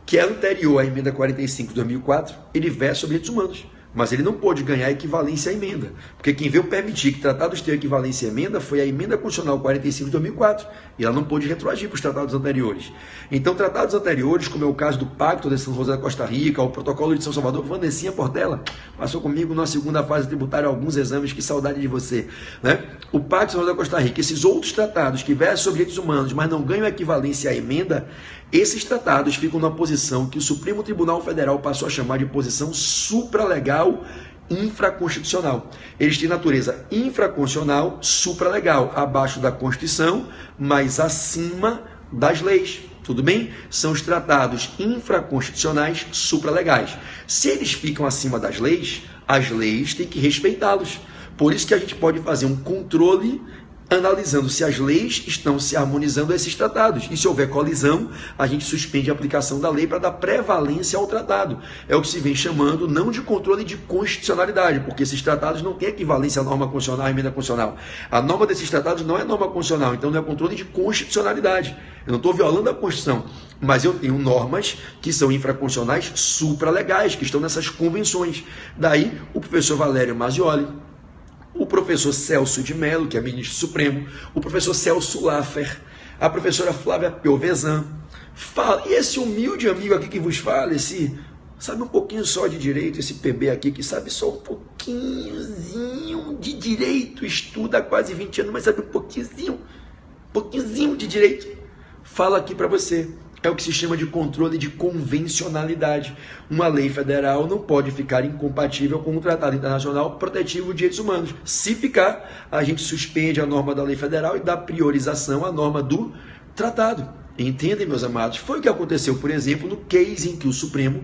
S1: que é anterior à emenda 45 de 2004, ele versa sobre direitos humanos, mas ele não pôde ganhar equivalência à emenda, porque quem veio permitir que tratados tenham equivalência à emenda foi a emenda constitucional 45 de 2004, e ela não pôde retroagir para os tratados anteriores. Então, tratados anteriores, como é o caso do Pacto de São José da Costa Rica, o Protocolo de São Salvador, Vanessinha Portela, passou comigo na segunda fase tributária alguns exames, que saudade de você, né? O Pacto de São José da Costa Rica, esses outros tratados que versam sobre direitos humanos, mas não ganham equivalência à emenda, esses tratados ficam na posição que o Supremo Tribunal Federal passou a chamar de posição supralegal infraconstitucional. Eles têm natureza infraconstitucional, supralegal, abaixo da Constituição, mas acima das leis. Tudo bem? São os tratados infraconstitucionais supralegais. Se eles ficam acima das leis, as leis têm que respeitá-los. Por isso que a gente pode fazer um controle analisando se as leis estão se harmonizando a esses tratados. E se houver colisão, a gente suspende a aplicação da lei para dar prevalência ao tratado. É o que se vem chamando não de controle de constitucionalidade, porque esses tratados não têm equivalência à norma constitucional, à emenda constitucional. A norma desses tratados não é norma constitucional, então não é controle de constitucionalidade. Eu não estou violando a Constituição, mas eu tenho normas que são infraconstitucionais supralegais, que estão nessas convenções. Daí, o professor Valério Mazioli, o professor Celso de Mello, que é ministro supremo, o professor Celso Laffer, a professora Flávia Piovesan, e esse humilde amigo aqui que vos fala, esse sabe um pouquinho só de direito, esse PB aqui que sabe só um pouquinhozinho de direito, estuda há quase 20 anos, mas sabe um pouquinhozinho de direito, fala aqui para você. É o que se chama de controle de convencionalidade. Uma lei federal não pode ficar incompatível com um tratado internacional protetivo de direitos humanos. Se ficar, a gente suspende a norma da lei federal e dá priorização à norma do tratado. Entendem, meus amados? Foi o que aconteceu, por exemplo, no case em que o Supremo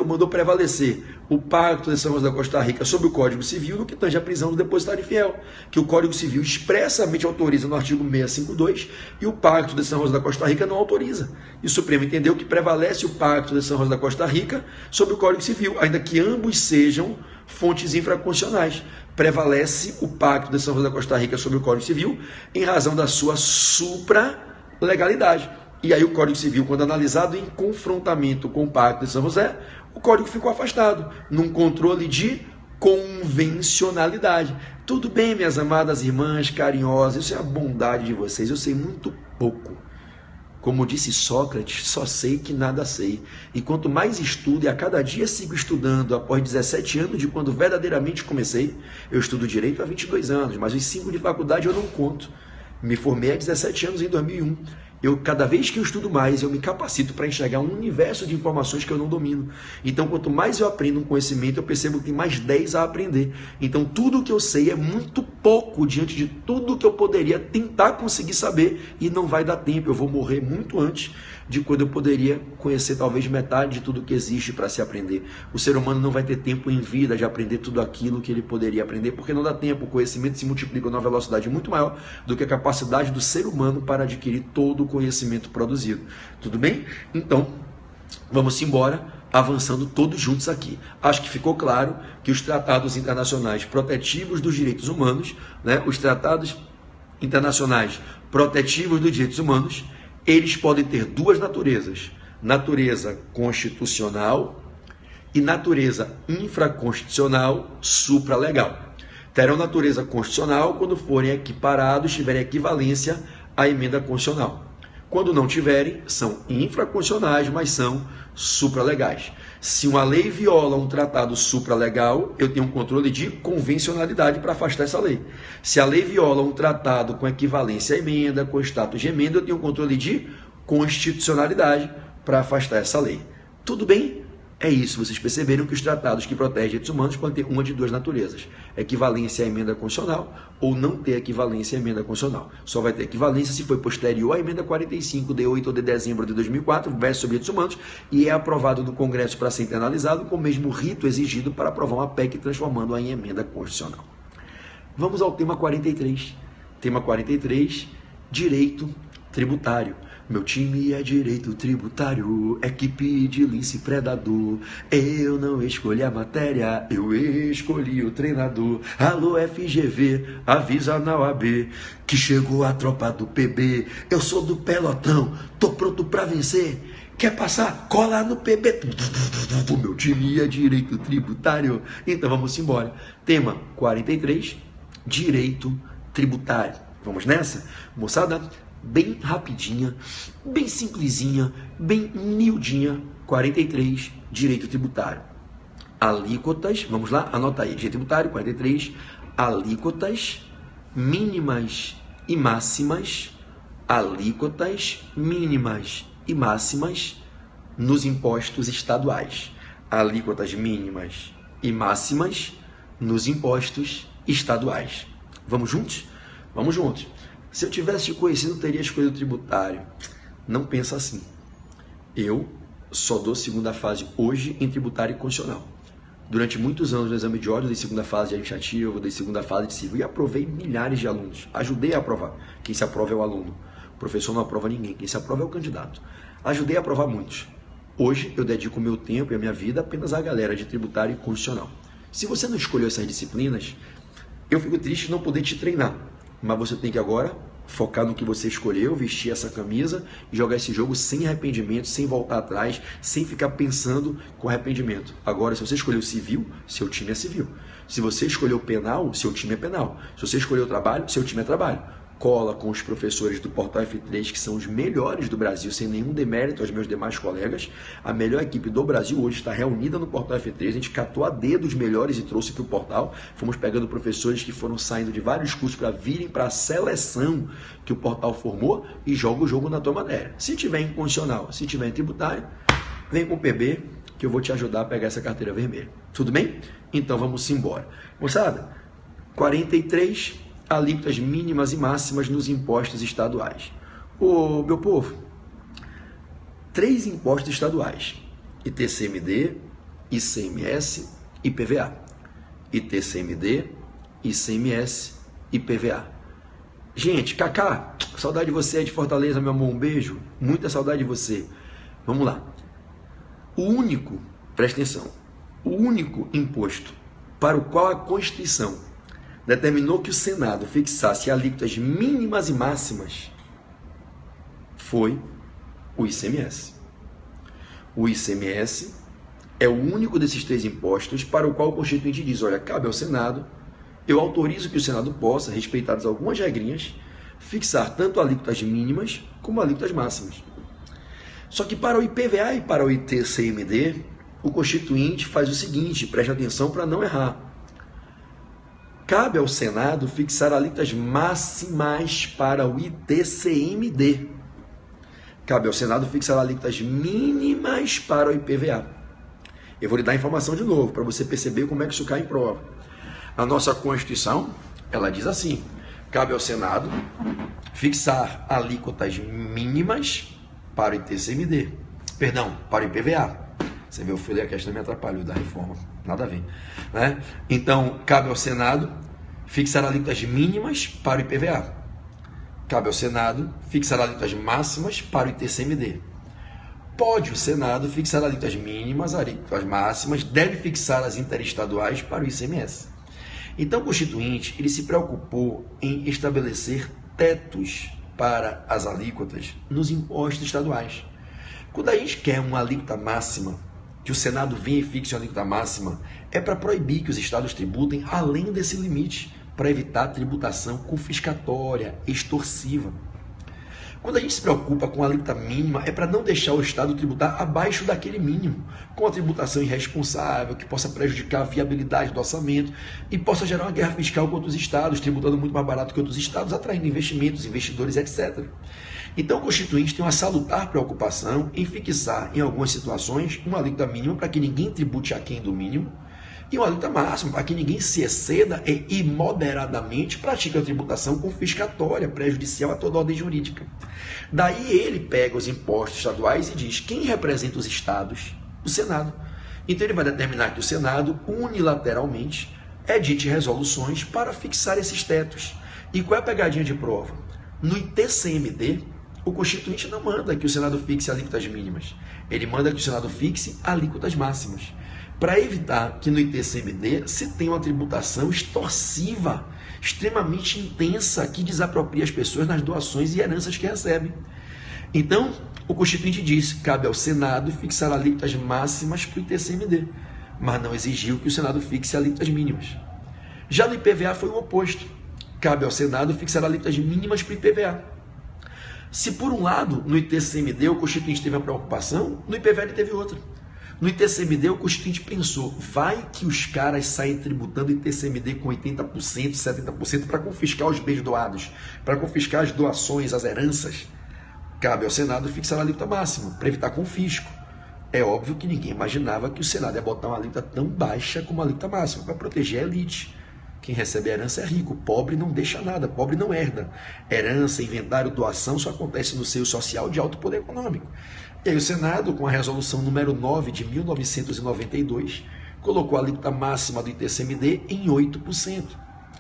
S1: mandou prevalecer o Pacto de São José da Costa Rica sobre o Código Civil no que tange à prisão do depositário fiel, que o Código Civil expressamente autoriza no artigo 652 e o Pacto de São José da Costa Rica não autoriza. E o Supremo entendeu que prevalece o Pacto de São José da Costa Rica sobre o Código Civil, ainda que ambos sejam fontes infraconstitucionais. Prevalece o Pacto de São José da Costa Rica sobre o Código Civil em razão da sua supralegalidade. E aí o Código Civil, quando analisado em confrontamento com o Pacto de São José, o Código ficou afastado, num controle de convencionalidade. Tudo bem, minhas amadas irmãs carinhosas, isso é a bondade de vocês, eu sei muito pouco. Como disse Sócrates, só sei que nada sei. E quanto mais estudo, e a cada dia sigo estudando, após 17 anos de quando verdadeiramente comecei, eu estudo direito há 22 anos, mas os 5 de faculdade eu não conto. Me formei há 17 anos em 2001. Cada vez que eu estudo mais, eu me capacito para enxergar um universo de informações que eu não domino. Então, quanto mais eu aprendo um conhecimento, eu percebo que tem mais 10 a aprender. Então, tudo o que eu sei é muito pouco diante de tudo que eu poderia tentar conseguir saber e não vai dar tempo. Eu vou morrer muito antes de quando eu poderia conhecer talvez metade de tudo que existe para se aprender. O ser humano não vai ter tempo em vida de aprender tudo aquilo que ele poderia aprender, porque não dá tempo. O conhecimento se multiplica numa velocidade muito maior do que a capacidade do ser humano para adquirir todo o conhecimento produzido. Tudo bem? Então, vamos embora, avançando todos juntos aqui. Acho que ficou claro que os tratados internacionais protetivos dos direitos humanos, né, os tratados internacionais protetivos dos direitos humanos, eles podem ter duas naturezas: natureza constitucional e natureza infraconstitucional supralegal. Terão natureza constitucional quando forem equiparados, tiverem equivalência à emenda constitucional. Quando não tiverem, são infraconstitucionais, mas são supralegais. Se uma lei viola um tratado supralegal, eu tenho um controle de convencionalidade para afastar essa lei. Se a lei viola um tratado com equivalência à emenda, com status de emenda, eu tenho um controle de constitucionalidade para afastar essa lei. Tudo bem? É isso. Vocês perceberam que os tratados que protegem direitos humanos podem ter uma de duas naturezas. equivalência à emenda constitucional ou não ter equivalência à emenda constitucional. Só vai ter equivalência se foi posterior à emenda 45 de 8 de dezembro de 2004, verso sobre direitos humanos, e é aprovado no Congresso para ser internalizado com o mesmo rito exigido para aprovar uma PEC transformando-a em emenda constitucional. Vamos ao tema 43. Tema 43, direito tributário. Meu time é direito tributário, equipe de lince predador. Eu não escolhi a matéria, eu escolhi o treinador. Alô FGV, avisa na OAB que chegou a tropa do PB. Eu sou do pelotão, tô pronto pra vencer. Quer passar? Cola no PB. O meu time é direito tributário. Então vamos embora. Tema 43, direito tributário. Vamos nessa? Moçada, bem rapidinha, bem simplesinha, bem miudinha. 43, direito tributário. Alíquotas, vamos lá, anota aí. Direito tributário, 43, alíquotas mínimas e máximas. Alíquotas mínimas e máximas nos impostos estaduais. Alíquotas mínimas e máximas nos impostos estaduais. Vamos juntos? Vamos juntos. Se eu tivesse te conhecido, eu teria escolhido tributário. Não pensa assim. Eu só dou segunda fase hoje em tributário e constitucional. Durante muitos anos no exame de ordem, eu dei segunda fase de administrativo, eu dei segunda fase de civil e aprovei milhares de alunos. Ajudei a aprovar. Quem se aprova é o aluno. O professor não aprova ninguém. Quem se aprova é o candidato. Ajudei a aprovar muitos. Hoje eu dedico o meu tempo e a minha vida apenas à galera de tributário e constitucional. Se você não escolheu essas disciplinas, eu fico triste de não poder te treinar. Mas você tem que agora focar no que você escolheu, vestir essa camisa e jogar esse jogo sem arrependimento, sem voltar atrás, sem ficar pensando com arrependimento. Agora, se você escolheu civil, seu time é civil. Se você escolheu penal, seu time é penal. Se você escolheu trabalho, seu time é trabalho. Cola com os professores do Portal F3, que são os melhores do Brasil, sem nenhum demérito aos meus demais colegas. A melhor equipe do Brasil hoje está reunida no Portal F3. A gente catou a dedo os melhores e trouxe para o portal. Fomos pegando professores que foram saindo de vários cursos para virem para a seleção que o portal formou e joga o jogo na tua matéria. Se tiver em constitucional, se tiver em tributário, vem com o PB que eu vou te ajudar a pegar essa carteira vermelha. Tudo bem? Então vamos embora. Moçada, 43... alíquotas mínimas e máximas nos impostos estaduais. Ô, meu povo, 3 impostos estaduais: ITCMD, ICMS e IPVA. ITCMD, ICMS e IPVA. Gente, Cacá, saudade de você, de Fortaleza, meu amor, um beijo. Muita saudade de você. Vamos lá. Presta atenção, o único imposto para o qual a Constituição determinou que o Senado fixasse alíquotas mínimas e máximas foi o ICMS. O ICMS é o único desses 3 impostos para o qual o Constituinte diz, olha, cabe ao Senado, eu autorizo que o Senado possa, respeitadas algumas regrinhas, fixar tanto alíquotas mínimas como alíquotas máximas. Só que para o IPVA e para o ITCMD, o Constituinte faz o seguinte, preste atenção para não errar. Cabe ao Senado fixar alíquotas máximas para o ITCMD. Cabe ao Senado fixar alíquotas mínimas para o IPVA. Eu vou lhe dar a informação de novo, para você perceber como é que isso cai em prova. A nossa Constituição, ela diz assim, cabe ao Senado fixar alíquotas mínimas para o ITCMD. Perdão, para o IPVA. Você vê, eu fui ler a questão e me atrapalhou da reforma. Nada a ver. Né? Então, cabe ao Senado fixar alíquotas mínimas para o IPVA. Cabe ao Senado fixar alíquotas máximas para o ITCMD. Pode o Senado fixar alíquotas mínimas, alíquotas máximas, deve fixar as interestaduais para o ICMS. Então, o Constituinte, ele se preocupou em estabelecer tetos para as alíquotas nos impostos estaduais. Quando a gente quer uma alíquota máxima, que o Senado venha e fixe uma alíquota máxima, é para proibir que os estados tributem além desse limite, para evitar tributação confiscatória, extorsiva. Quando a gente se preocupa com a alíquota mínima, é para não deixar o Estado tributar abaixo daquele mínimo, com a tributação irresponsável, que possa prejudicar a viabilidade do orçamento e possa gerar uma guerra fiscal contra os Estados, tributando muito mais barato que outros Estados, atraindo investimentos, investidores, etc. Então, o Constituinte tem uma salutar preocupação em fixar, em algumas situações, uma alíquota mínima para que ninguém tribute aquém do mínimo, E uma alíquota máxima para que ninguém se exceda e imoderadamente pratique a tributação confiscatória, prejudicial a toda ordem jurídica. Daí ele pega os impostos estaduais e diz: quem representa os estados? O Senado. Então ele vai determinar que o Senado, unilateralmente, edite resoluções para fixar esses tetos. E qual é a pegadinha de prova? No ITCMD, o Constituinte não manda que o Senado fixe alíquotas mínimas. Ele manda que o Senado fixe alíquotas máximas. Para evitar que no ITCMD se tenha uma tributação extorsiva, extremamente intensa, que desapropria as pessoas nas doações e heranças que recebem. Então, o Constituinte diz: cabe ao Senado fixar alíquotas máximas para o ITCMD, mas não exigiu que o Senado fixe alíquotas mínimas. Já no IPVA foi o oposto. Cabe ao Senado fixar alíquotas mínimas para o IPVA. Se por um lado, no ITCMD, o Constituinte teve uma preocupação, no IPVA ele teve outra. No ITCMD, o Constituinte pensou: vai que os caras saem tributando ITCMD com 80%, 70% para confiscar os bens doados, para confiscar as doações, as heranças. Cabe ao Senado fixar a alíquota máxima, para evitar confisco. É óbvio que ninguém imaginava que o Senado ia botar uma alíquota tão baixa como a alíquota máxima, para proteger a elite. Quem recebe a herança é rico, pobre não deixa nada, pobre não herda. Herança, inventário, doação só acontece no seio social de alto poder econômico. E aí o Senado, com a resolução número 9 de 1992, colocou a alíquota máxima do ITCMD em 8%.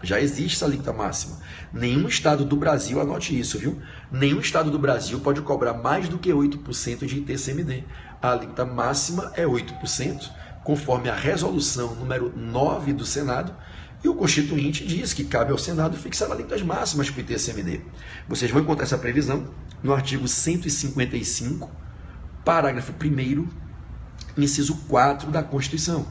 S1: Já existe essa alíquota máxima. Nenhum estado do Brasil, anote isso, viu? Nenhum estado do Brasil pode cobrar mais do que 8% de ITCMD. A alíquota máxima é 8%, conforme a resolução número 9 do Senado, e o Constituinte diz que cabe ao Senado fixar alíquotas máximas para o ITCMD. Vocês vão encontrar essa previsão no artigo 155, parágrafo 1º, inciso 4 da Constituição.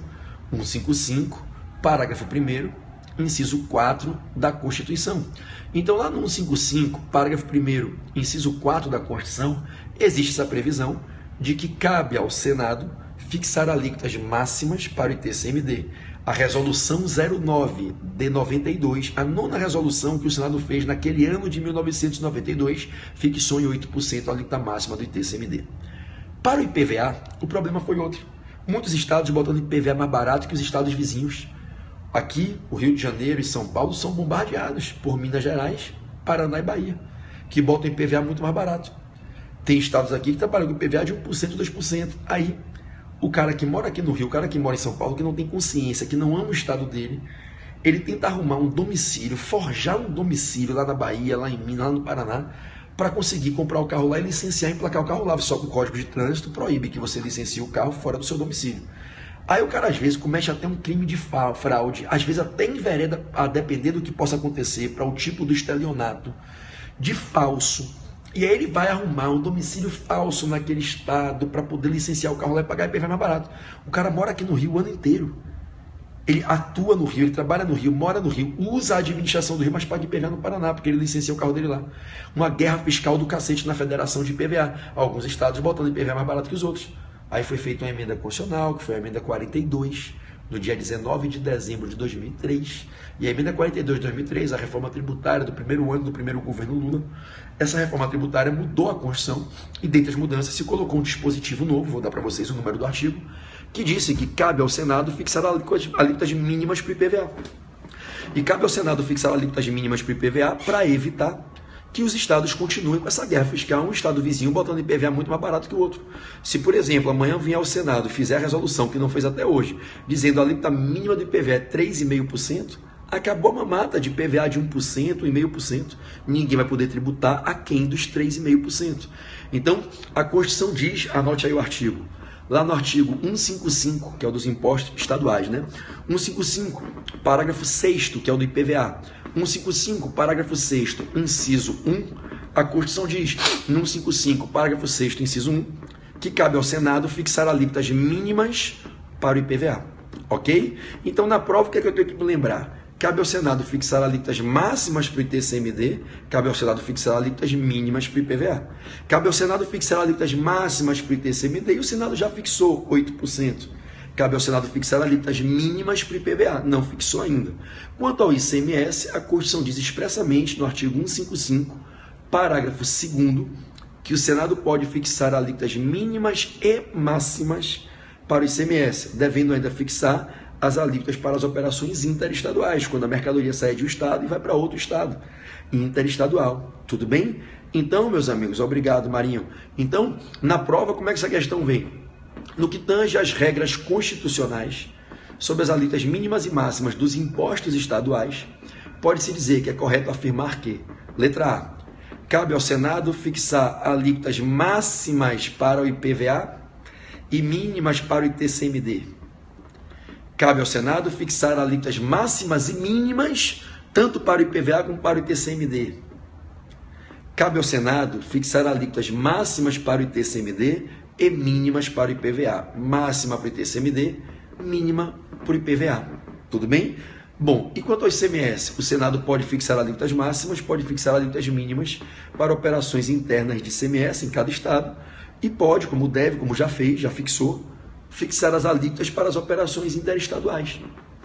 S1: 155, parágrafo 1º, inciso 4 da Constituição. Então, lá no 155, parágrafo 1º, inciso 4 da Constituição, existe essa previsão de que cabe ao Senado fixar alíquotas máximas para o ITCMD. A resolução 09 de 92, a nona resolução que o Senado fez naquele ano de 1992, fixou em 8% a alíquota máxima do ITCMD. Para o IPVA, o problema foi outro. Muitos estados botando IPVA mais barato que os estados vizinhos. Aqui, o Rio de Janeiro e São Paulo são bombardeados por Minas Gerais, Paraná e Bahia, que botam IPVA muito mais barato. Tem estados aqui que trabalham com IPVA de 1%, 2%. Aí, o cara que mora aqui no Rio, o cara que mora em São Paulo, que não tem consciência, que não ama o estado dele, ele tenta arrumar um domicílio, forjar um domicílio lá na Bahia, lá em Minas, lá no Paraná, para conseguir comprar o carro lá e licenciar e emplacar o carro lá. Só que o Código de Trânsito proíbe que você licencie o carro fora do seu domicílio. Aí o cara, às vezes, comete até um crime de fraude, às vezes até envereda, a depender do que possa acontecer, para o tipo do estelionato, de falso. E aí ele vai arrumar um domicílio falso naquele estado para poder licenciar o carro lá e pagar IPVA mais barato. O cara mora aqui no Rio o ano inteiro. Ele atua no Rio, ele trabalha no Rio, mora no Rio, usa a administração do Rio, mas paga IPVA no Paraná, porque ele licencia o carro dele lá. Uma guerra fiscal do cacete na federação de IPVA. Alguns estados botando IPVA mais barato que os outros. Aí foi feita uma emenda constitucional, que foi a emenda 42, no dia 19 de dezembro de 2003. E a emenda 42 de 2003, a reforma tributária do primeiro ano do primeiro governo Lula, essa reforma tributária mudou a Constituição e, dentre as mudanças, se colocou um dispositivo novo, vou dar para vocês o número do artigo, que disse que cabe ao Senado fixar alíquotas mínimas para o IPVA. E cabe ao Senado fixar alíquotas mínimas para o IPVA para evitar que os estados continuem com essa guerra fiscal, um estado vizinho botando IPVA muito mais barato que o outro. Se, por exemplo, amanhã vier ao Senado e fizer a resolução, que não fez até hoje, dizendo a alíquota mínima do IPVA é 3,5%, acabou a mamata de IPVA de 1%, 1,5%. Ninguém vai poder tributar aquém dos 3,5%. Então, a Constituição diz, anote aí o artigo, lá no artigo 155, que é o dos impostos estaduais, né? 155, parágrafo 6º, que é o do IPVA. 155, parágrafo 6º, inciso 1, a Constituição diz, no 155, parágrafo 6º, inciso 1, que cabe ao Senado fixar alíquotas mínimas para o IPVA. Ok? Então, na prova, o que é que eu tenho que me lembrar? Cabe ao Senado fixar alíquotas máximas para o ITCMD, cabe ao Senado fixar alíquotas mínimas para o IPVA. Cabe ao Senado fixar alíquotas máximas para o ITCMD e o Senado já fixou 8%. Cabe ao Senado fixar alíquotas mínimas para o IPVA, não fixou ainda. Quanto ao ICMS, a Constituição diz expressamente no artigo 155, parágrafo 2º, que o Senado pode fixar alíquotas mínimas e máximas para o ICMS, devendo ainda fixar as alíquotas para as operações interestaduais, quando a mercadoria sai de um estado e vai para outro estado, interestadual. Tudo bem? Então, meus amigos, obrigado, Marinho. Então, na prova, como é que essa questão vem? No que tange às regras constitucionais sobre as alíquotas mínimas e máximas dos impostos estaduais, pode-se dizer que é correto afirmar que, letra A, cabe ao Senado fixar alíquotas máximas para o IPVA e mínimas para o ITCMD. Cabe ao Senado fixar alíquotas máximas e mínimas tanto para o IPVA como para o ITCMD. Cabe ao Senado fixar alíquotas máximas para o ITCMD e mínimas para o IPVA. Máxima para o ITCMD, mínima para o IPVA. Tudo bem? Bom, e quanto ao ICMS? O Senado pode fixar alíquotas máximas, pode fixar alíquotas mínimas para operações internas de ICMS em cada estado e pode, como deve, como já fez, já fixou, fixar as alíquotas para as operações interestaduais.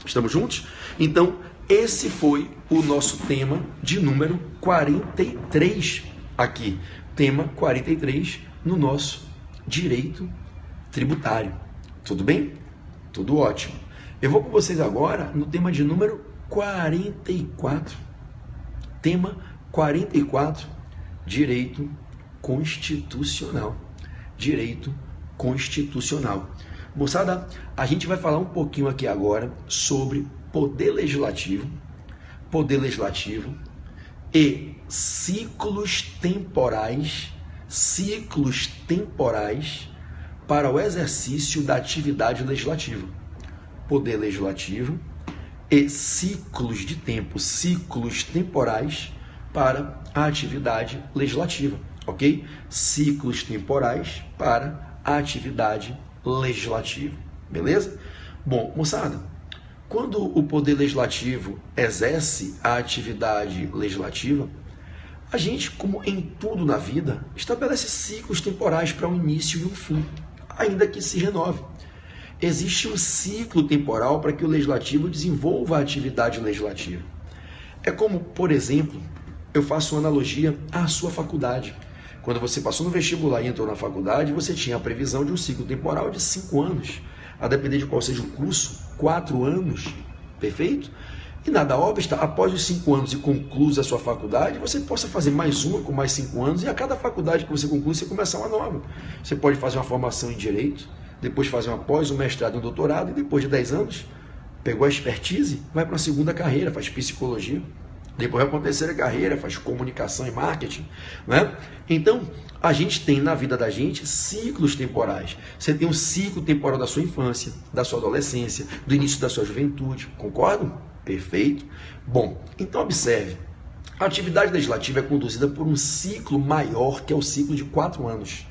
S1: Estamos juntos? Então, esse foi o nosso tema de número 43 aqui. Tema 43 no nosso direito tributário. Tudo bem? Tudo ótimo. Eu vou com vocês agora no tema de número 44. Tema 44, direito constitucional. Direito constitucional. Moçada, a gente vai falar um pouquinho aqui agora sobre poder legislativo e ciclos temporais para o exercício da atividade legislativa. Poder legislativo e ciclos de tempo, ciclos temporais para a atividade legislativa, ok? Ciclos temporais para a atividade legislativa, beleza? Bom, moçada, quando o Poder Legislativo exerce a atividade legislativa, a gente, como em tudo na vida, estabelece ciclos temporais para um início e um fim, ainda que se renove. Existe um ciclo temporal para que o Legislativo desenvolva a atividade legislativa. É como, por exemplo, eu faço uma analogia à sua faculdade. Quando você passou no vestibular e entrou na faculdade, você tinha a previsão de um ciclo temporal de 5 anos. A depender de qual seja o curso, 4 anos, perfeito? E nada obsta, após os 5 anos e conclusa a sua faculdade, você possa fazer mais uma com mais 5 anos, e a cada faculdade que você conclui, você começar uma nova. Você pode fazer uma formação em Direito, depois fazer uma pós, um mestrado e um doutorado, e depois de 10 anos, pegou a expertise, vai para uma segunda carreira, faz psicologia, depois vai para uma terceira carreira, faz comunicação e marketing, né? Então, a gente tem na vida da gente ciclos temporais. Você tem um ciclo temporal da sua infância, da sua adolescência, do início da sua juventude, concordam? Perfeito. Bom, então observe, a atividade legislativa é conduzida por um ciclo maior, que é o ciclo de 4 anos,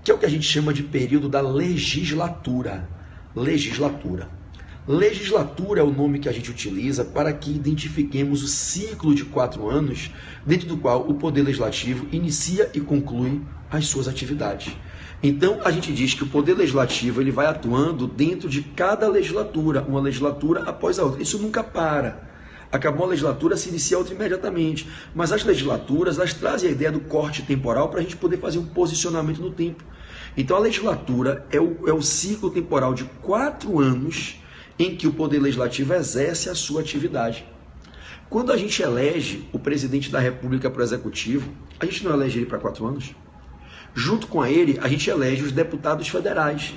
S1: que é o que a gente chama de período da legislatura. Legislatura é o nome que a gente utiliza para que identifiquemos o ciclo de 4 anos, dentro do qual o Poder Legislativo inicia e conclui as suas atividades. Então, a gente diz que o Poder Legislativo ele vai atuando dentro de cada legislatura, uma legislatura após a outra. Isso nunca para. Acabou a legislatura, se inicia outra imediatamente. Mas as legislaturas, elas trazem a ideia do corte temporal para a gente poder fazer um posicionamento no tempo. Então, a legislatura é o ciclo temporal de 4 anos em que o Poder Legislativo exerce a sua atividade. Quando a gente elege o presidente da República para o Executivo, a gente não elege ele para 4 anos. Junto com ele, a gente elege os deputados federais,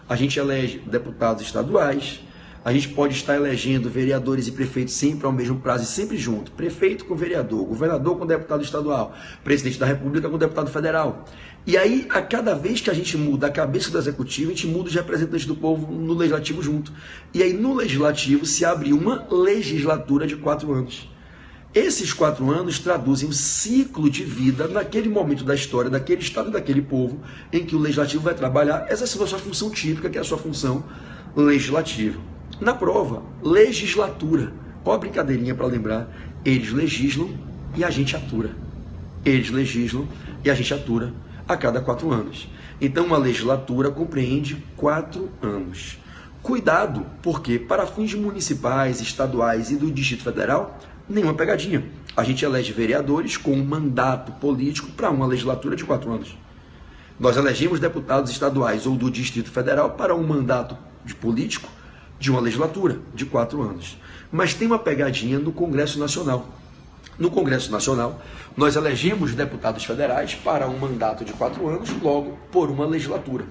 S1: a gente elege deputados estaduais, a gente pode estar elegendo vereadores e prefeitos sempre ao mesmo prazo e sempre junto. Prefeito com vereador, governador com deputado estadual, presidente da República com deputado federal. E aí, a cada vez que a gente muda a cabeça do executivo, a gente muda os representantes do povo no legislativo junto. E aí, no legislativo, se abre uma legislatura de 4 anos. Esses 4 anos traduzem um ciclo de vida naquele momento da história, daquele estado e daquele povo, em que o legislativo vai trabalhar, exercendo a sua função típica, que é a sua função legislativa. Na prova, legislatura. Qual a brincadeirinha para lembrar? Eles legislam e a gente atura. Eles legislam e a gente atura a cada 4 anos. Então, uma legislatura compreende 4 anos. Cuidado, porque para fins municipais, estaduais e do Distrito Federal, nenhuma pegadinha. A gente elege vereadores com um mandato político para uma legislatura de 4 anos. Nós elegemos deputados estaduais ou do Distrito Federal para um mandato de político de uma legislatura de 4 anos. Mas tem uma pegadinha no Congresso Nacional. No Congresso Nacional, nós elegemos deputados federais para um mandato de 4 anos, logo por uma legislatura.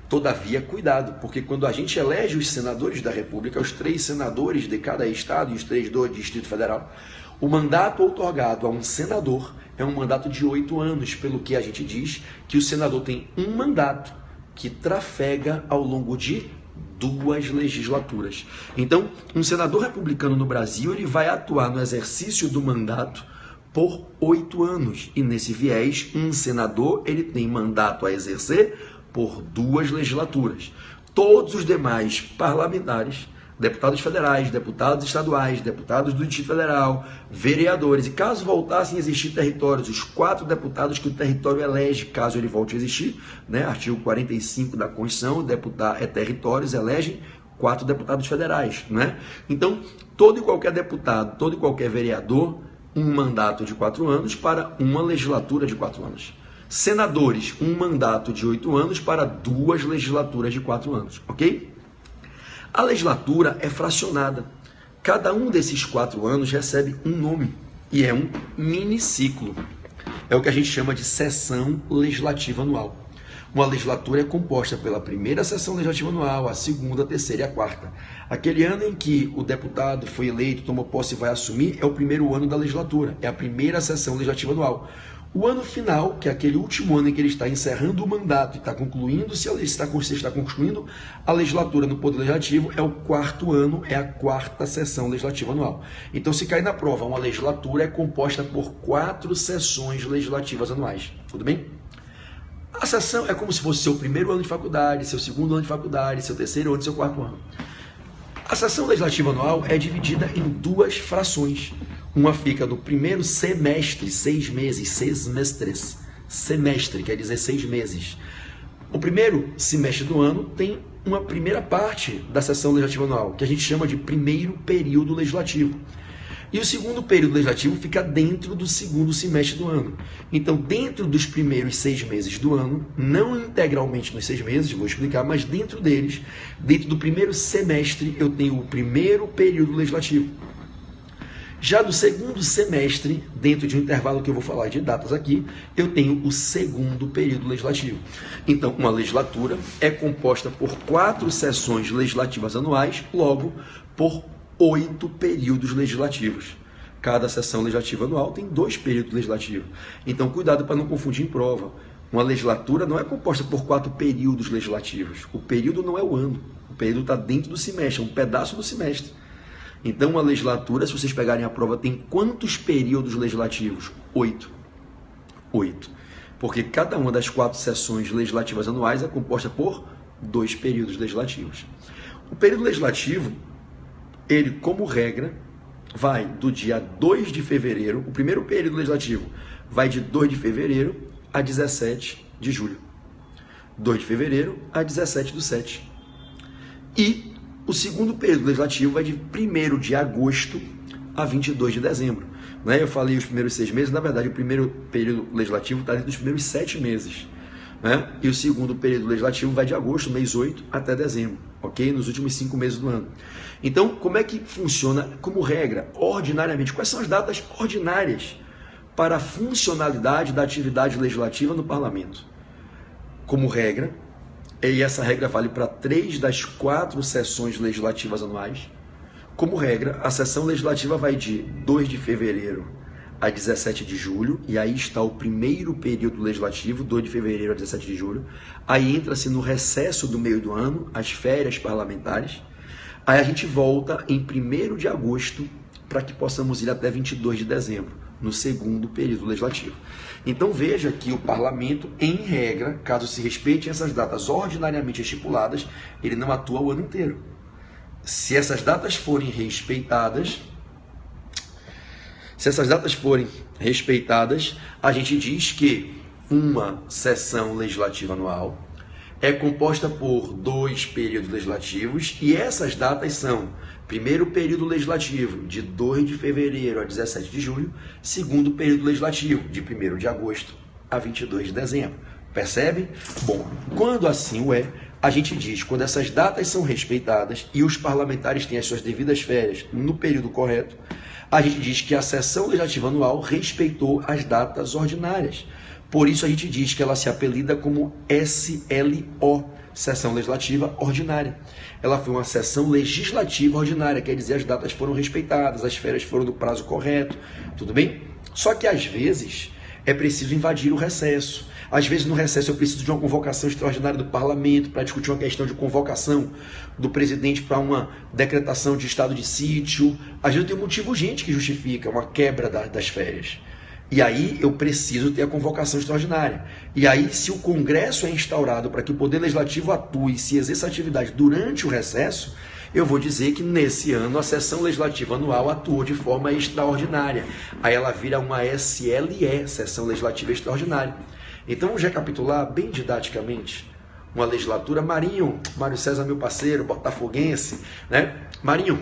S1: Todavia, cuidado, porque quando a gente elege os senadores da República, os 3 senadores de cada estado e os 3 do Distrito Federal, o mandato outorgado a um senador é um mandato de 8 anos, pelo que a gente diz que o senador tem um mandato que trafega ao longo de 2 legislaturas. Então, um senador republicano no Brasil, ele vai atuar no exercício do mandato por 8 anos. E nesse viés, um senador, ele tem mandato a exercer por 2 legislaturas. Todos os demais parlamentares, deputados federais, deputados estaduais, deputados do Distrito Federal, vereadores, e caso voltassem a existir territórios, os 4 deputados que o território elege, caso ele volte a existir, né, artigo 45 da Constituição, territórios elegem 4 deputados federais, né? Então, todo e qualquer deputado, todo e qualquer vereador, um mandato de 4 anos para uma legislatura de 4 anos. Senadores, um mandato de 8 anos para 2 legislaturas de 4 anos, ok? A legislatura é fracionada. Cada um desses 4 anos recebe um nome e é um miniciclo. É o que a gente chama de sessão legislativa anual. Uma legislatura é composta pela primeira sessão legislativa anual, a segunda, a terceira e a quarta. Aquele ano em que o deputado foi eleito, tomou posse e vai assumir, é o primeiro ano da legislatura, é a primeira sessão legislativa anual. O ano final, que é aquele último ano em que ele está encerrando o mandato e está concluindo, se ele está concluindo a legislatura no Poder Legislativo, é o 4º ano, é a 4ª sessão legislativa anual. Então, se cair na prova, uma legislatura é composta por 4 sessões legislativas anuais. Tudo bem? A sessão é como se fosse seu primeiro ano de faculdade, seu segundo ano de faculdade, seu terceiro ano, seu 4º ano. A sessão legislativa anual é dividida em 2 frações. Uma fica no primeiro semestre, 6 meses, semestres. Semestre quer dizer 6 meses. O primeiro semestre do ano tem uma primeira parte da sessão legislativa anual, que a gente chama de primeiro período legislativo. E o segundo período legislativo fica dentro do segundo semestre do ano. Então, dentro dos primeiros 6 meses do ano, não integralmente nos 6 meses, vou explicar, mas dentro deles, dentro do primeiro semestre, eu tenho o primeiro período legislativo. Já do segundo semestre, dentro de um intervalo que eu vou falar de datas aqui, eu tenho o segundo período legislativo. Então, uma legislatura é composta por 4 sessões legislativas anuais, logo por 8 períodos legislativos. Cada sessão legislativa anual tem 2 períodos legislativos. Então, cuidado para não confundir em prova. Uma legislatura não é composta por 4 períodos legislativos. O período não é o ano. O período está dentro do semestre, é um pedaço do semestre. Então, uma legislatura, se vocês pegarem a prova, tem quantos períodos legislativos? 8. 8. Porque cada uma das 4 sessões legislativas anuais é composta por 2 períodos legislativos. O período legislativo, ele, como regra, vai do dia 2 de fevereiro, o primeiro período legislativo vai de 2 de fevereiro a 17 de julho. 2 de fevereiro a 17/7. E o segundo período legislativo vai de 1º de agosto a 22 de dezembro. Eu falei os primeiros 6 meses, na verdade o primeiro período legislativo está dentro dos primeiros 7 meses. E o segundo período legislativo vai de agosto, mês 8, até dezembro, ok? Nos últimos 5 meses do ano. Então, como é que funciona, como regra, ordinariamente? Quais são as datas ordinárias para a funcionalidade da atividade legislativa no parlamento? Como regra, e essa regra vale para 3 das 4 sessões legislativas anuais, como regra, a sessão legislativa vai de 2 de fevereiro a 17 de julho, e aí está o primeiro período legislativo, 2 de fevereiro a 17 de julho. Aí entra-se no recesso do meio do ano, as férias parlamentares. Aí a gente volta em 1º de agosto, para que possamos ir até 22 de dezembro, no segundo período legislativo. Então veja que o parlamento, em regra, caso se respeitem essas datas ordinariamente estipuladas, ele não atua o ano inteiro. Se essas datas forem respeitadas, a gente diz que uma sessão legislativa anual é composta por 2 períodos legislativos, e essas datas são: primeiro período legislativo, de 2 de fevereiro a 17 de julho, segundo período legislativo, de 1º de agosto a 22 de dezembro. Percebe? Bom, quando assim o é, a gente diz, quando essas datas são respeitadas e os parlamentares têm as suas devidas férias no período correto, a gente diz que a sessão legislativa anual respeitou as datas ordinárias. Por isso a gente diz que ela se apelida como SLO, Sessão Legislativa Ordinária. Ela foi uma sessão legislativa ordinária, quer dizer, as datas foram respeitadas, as férias foram no prazo correto, tudo bem? Só que às vezes é preciso invadir o recesso. Às vezes no recesso eu preciso de uma convocação extraordinária do parlamento para discutir uma questão de convocação do presidente para uma decretação de estado de sítio. Às vezes tem um motivo urgente que justifica uma quebra das férias. E aí eu preciso ter a convocação extraordinária. E aí, se o Congresso é instaurado para que o Poder Legislativo atue e se exerça atividade durante o recesso, eu vou dizer que nesse ano a sessão legislativa anual atuou de forma extraordinária. Aí ela vira uma SLE, Sessão Legislativa Extraordinária. Então vamos recapitular bem didaticamente uma legislatura. Mário César, meu parceiro, botafoguense, né? Marinho,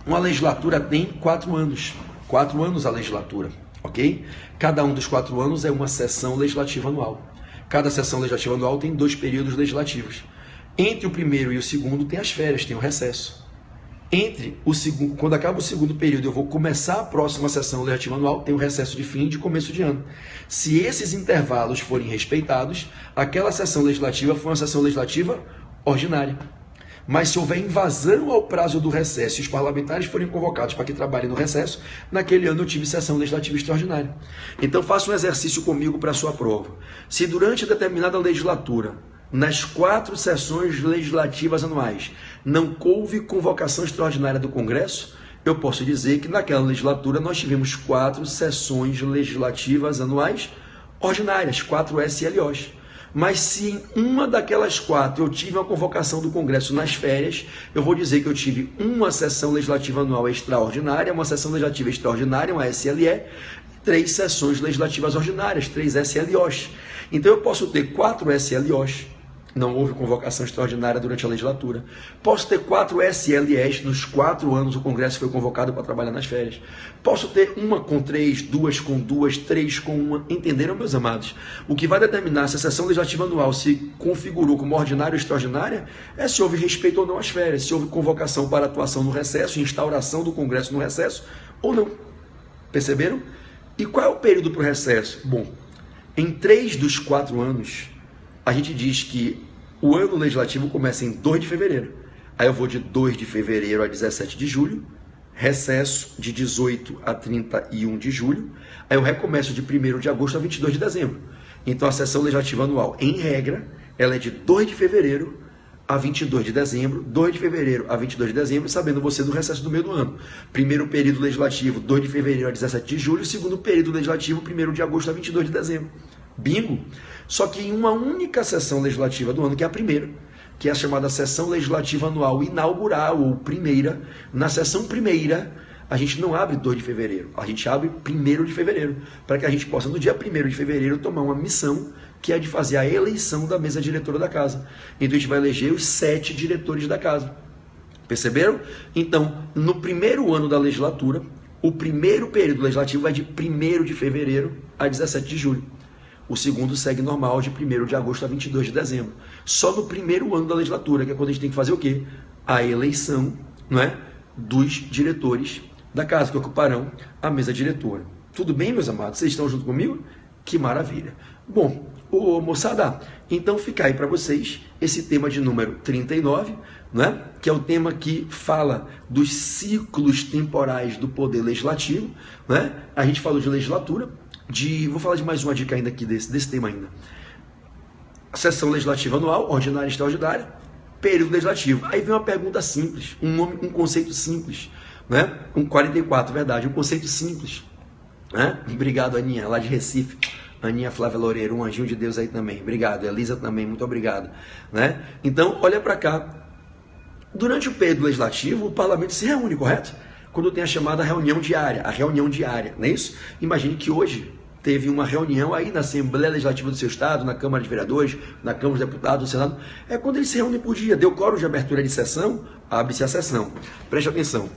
S1: uma legislatura tem 4 anos. 4 anos a legislatura. Ok? Cada um dos 4 anos é uma sessão legislativa anual. Cada sessão legislativa anual tem 2 períodos legislativos. Entre o primeiro e o segundo tem as férias, tem o recesso. Entre o segundo, quando acaba o segundo período, eu vou começar a próxima sessão legislativa anual, tem o recesso de fim e de começo de ano. Se esses intervalos forem respeitados, aquela sessão legislativa foi uma sessão legislativa ordinária. Mas se houver invasão ao prazo do recesso e os parlamentares forem convocados para que trabalhem no recesso, naquele ano eu tive sessão legislativa extraordinária. Então faça um exercício comigo para a sua prova. Se durante determinada legislatura, nas 4 sessões legislativas anuais, não houve convocação extraordinária do Congresso, eu posso dizer que naquela legislatura nós tivemos 4 sessões legislativas anuais ordinárias, 4 SLOs. Mas se em uma daquelas 4 eu tive uma convocação do Congresso nas férias, eu vou dizer que eu tive uma sessão legislativa anual extraordinária, uma sessão legislativa extraordinária, uma SLE, 3 sessões legislativas ordinárias, 3 SLOs. Então eu posso ter 4 SLOs, não houve convocação extraordinária durante a legislatura. Posso ter 4 SLEs, nos 4 anos o Congresso foi convocado para trabalhar nas férias. Posso ter uma com 3, 2 com 2, 3 com 1. Entenderam, meus amados? O que vai determinar se a sessão legislativa anual se configurou como ordinária ou extraordinária é se houve respeito ou não às férias, se houve convocação para atuação no recesso, instauração do Congresso no recesso ou não. Perceberam? E qual é o período para o recesso? Bom, em 3 dos 4 anos, a gente diz que o ano legislativo começa em 2 de fevereiro. Aí eu vou de 2 de fevereiro a 17 de julho, recesso de 18 a 31 de julho, aí eu recomeço de 1º de agosto a 22 de dezembro. Então a sessão legislativa anual, em regra, ela é de 2 de fevereiro a 22 de dezembro, 2 de fevereiro a 22 de dezembro, sabendo você do recesso do meio do ano. Primeiro período legislativo, 2 de fevereiro a 17 de julho, segundo período legislativo, 1º de agosto a 22 de dezembro. Bingo! Só que em uma única sessão legislativa do ano, que é a primeira, que é a chamada sessão legislativa anual inaugural, ou primeira, na sessão primeira, a gente não abre 2 de fevereiro, a gente abre 1º de fevereiro, para que a gente possa, no dia 1º de fevereiro, tomar uma missão, que é de fazer a eleição da mesa diretora da casa. Então a gente vai eleger os 7 diretores da casa. Perceberam? Então, no primeiro ano da legislatura, o primeiro período legislativo vai de 1º de fevereiro a 17 de julho. O segundo segue normal de 1º de agosto a 22 de dezembro. Só no primeiro ano da legislatura, que é quando a gente tem que fazer o quê? A eleição, não é? Dos diretores da casa, que ocuparão a mesa diretora. Tudo bem, meus amados? Vocês estão junto comigo? Que maravilha. Bom, moçada, então fica aí para vocês esse tema de número 39, né? Que é o tema que fala dos ciclos temporais do poder legislativo, né? A gente falou de legislatura, vou falar de mais uma dica ainda aqui desse tema ainda. Sessão legislativa anual, ordinária e extraordinária, período legislativo. Aí vem uma pergunta simples, um conceito simples, né? 44, verdade, um conceito simples, né? Obrigado, Aninha, lá de Recife. Aninha Flávia Loureiro, um anjinho de Deus aí também. Obrigado. Elisa também, muito obrigado, né? Então, olha para cá. Durante o período legislativo, o parlamento se reúne, correto? Quando tem a chamada reunião diária, não é isso? Imagine que hoje teve uma reunião aí na Assembleia Legislativa do seu estado, na Câmara de Vereadores, na Câmara dos Deputados, no Senado. É quando eles se reúnem por dia. Deu quórum de abertura de sessão, abre-se a sessão. Preste atenção.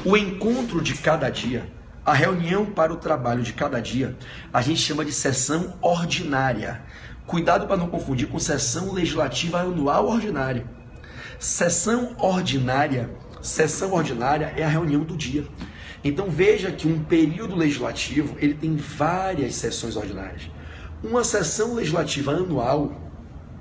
S1: O encontro de cada dia, a reunião para o trabalho de cada dia, a gente chama de sessão ordinária. Cuidado para não confundir com sessão legislativa anual ordinária. Sessão ordinária é a reunião do dia. Então veja que um período legislativo ele tem várias sessões ordinárias. Uma sessão legislativa anual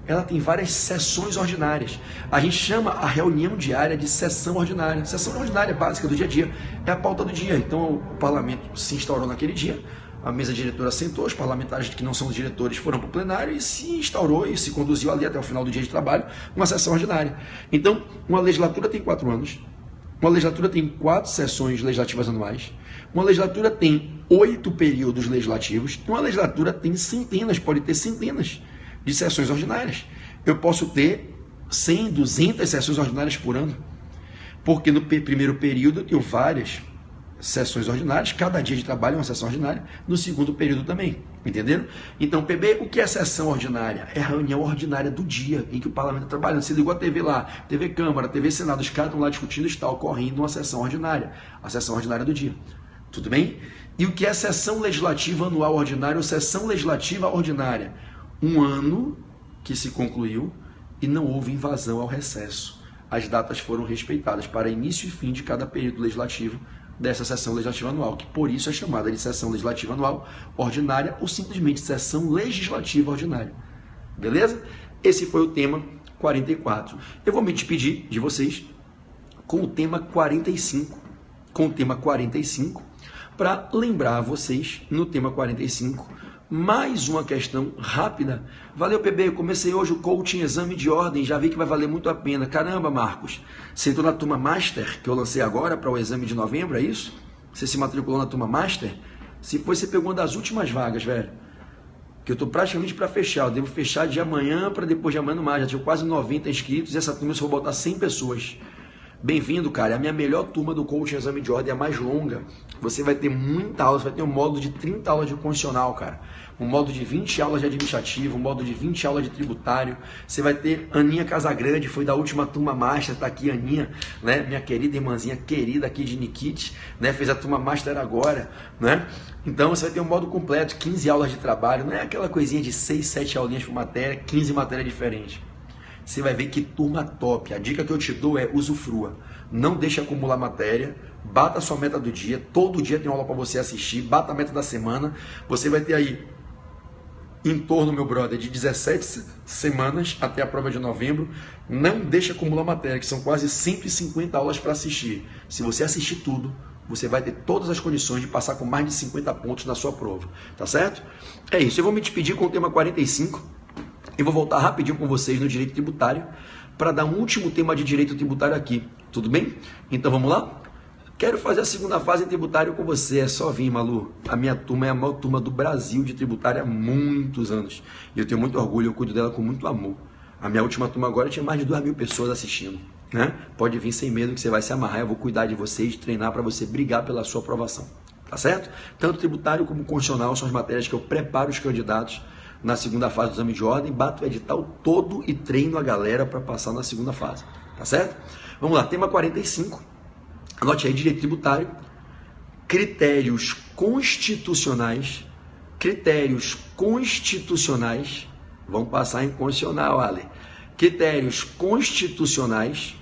S1: ela tem várias sessões ordinárias. A gente chama a reunião diária de sessão ordinária. Sessão ordinária básica do dia a dia é a pauta do dia. Então o parlamento se instaurou naquele dia, a mesa diretora sentou, os parlamentares que não são os diretores foram para o plenário e se instaurou e se conduziu ali até o final do dia de trabalho uma sessão ordinária. Então uma legislatura tem 4 anos, uma legislatura tem 4 sessões legislativas anuais, uma legislatura tem 8 períodos legislativos, uma legislatura tem centenas, pode ter centenas de sessões ordinárias. Eu posso ter 100, 200 sessões ordinárias por ano, porque no primeiro período eu tenho várias sessões ordinárias, cada dia de trabalho é uma sessão ordinária, no segundo período também, entenderam? Então, PB, o que é sessão ordinária? É a reunião ordinária do dia em que o parlamento está trabalhando. Você ligou a TV lá, TV Câmara, TV Senado, os caras estão lá discutindo, está ocorrendo uma sessão ordinária, a sessão ordinária do dia. Tudo bem? E o que é sessão legislativa anual ordinária ou sessão legislativa ordinária? Um ano que se concluiu e não houve invasão ao recesso. As datas foram respeitadas para início e fim de cada período legislativo dessa sessão legislativa anual, que por isso é chamada de sessão legislativa anual ordinária ou simplesmente sessão legislativa ordinária. Beleza? Esse foi o tema 44. Eu vou me despedir de vocês com o tema 45. Para lembrar vocês, no tema 45, mais uma questão rápida. Valeu, PB, eu comecei hoje o coaching exame de ordem, já vi que vai valer muito a pena. Caramba, Marcos, você entrou na turma Master, que eu lancei agora para o exame de novembro, é isso? Você se matriculou na turma Master? Se foi, você pegou uma das últimas vagas, velho. Que eu estou praticamente para fechar, eu devo fechar de amanhã para depois de amanhã no mais. Já tinha quase 90 inscritos e essa turma eu só vou botar 100 pessoas. Bem-vindo, cara. É a minha melhor turma do coaching exame de ordem, é a mais longa. Você vai ter muita aula, você vai ter um módulo de 30 aulas de constitucional, cara. Um módulo de 20 aulas de administrativo, um módulo de 20 aulas de tributário. Você vai ter Aninha Casagrande, foi da última turma master, tá aqui Aninha, né? Minha querida irmãzinha querida aqui de Nikit, né? Fez a turma master agora, né? Então você vai ter um módulo completo, 15 aulas de trabalho, não é aquela coisinha de 6, 7 aulinhas por matéria, 15 matérias diferentes. Você vai ver que turma top. A dica que eu te dou é usufrua. Não deixe acumular matéria. Bata a sua meta do dia. Todo dia tem aula para você assistir. Bata a meta da semana. Você vai ter aí em torno, meu brother, de 17 semanas até a prova de novembro. Não deixe acumular matéria, que são quase 150 aulas para assistir. Se você assistir tudo, você vai ter todas as condições de passar com mais de 50 pontos na sua prova. Tá certo? É isso. Eu vou me despedir com o tema 45. Eu vou voltar rapidinho com vocês no direito tributário para dar um último tema de direito tributário aqui. Tudo bem? Então vamos lá? Quero fazer a segunda fase em tributário com você. É só vir, Malu. A minha turma é a maior turma do Brasil de tributário há muitos anos. E eu tenho muito orgulho, eu cuido dela com muito amor. A minha última turma agora tinha mais de 2.000 pessoas assistindo, né? Pode vir sem medo que você vai se amarrar. Eu vou cuidar de vocês, treinar para você brigar pela sua aprovação. Tá certo? Tanto tributário como constitucional são as matérias que eu preparo os candidatos na segunda fase do exame de ordem, bato o edital todo e treino a galera para passar na segunda fase, tá certo? Vamos lá, tema 45, anote aí, direito tributário, critérios constitucionais, vamos passar em constitucional, Ale, critérios constitucionais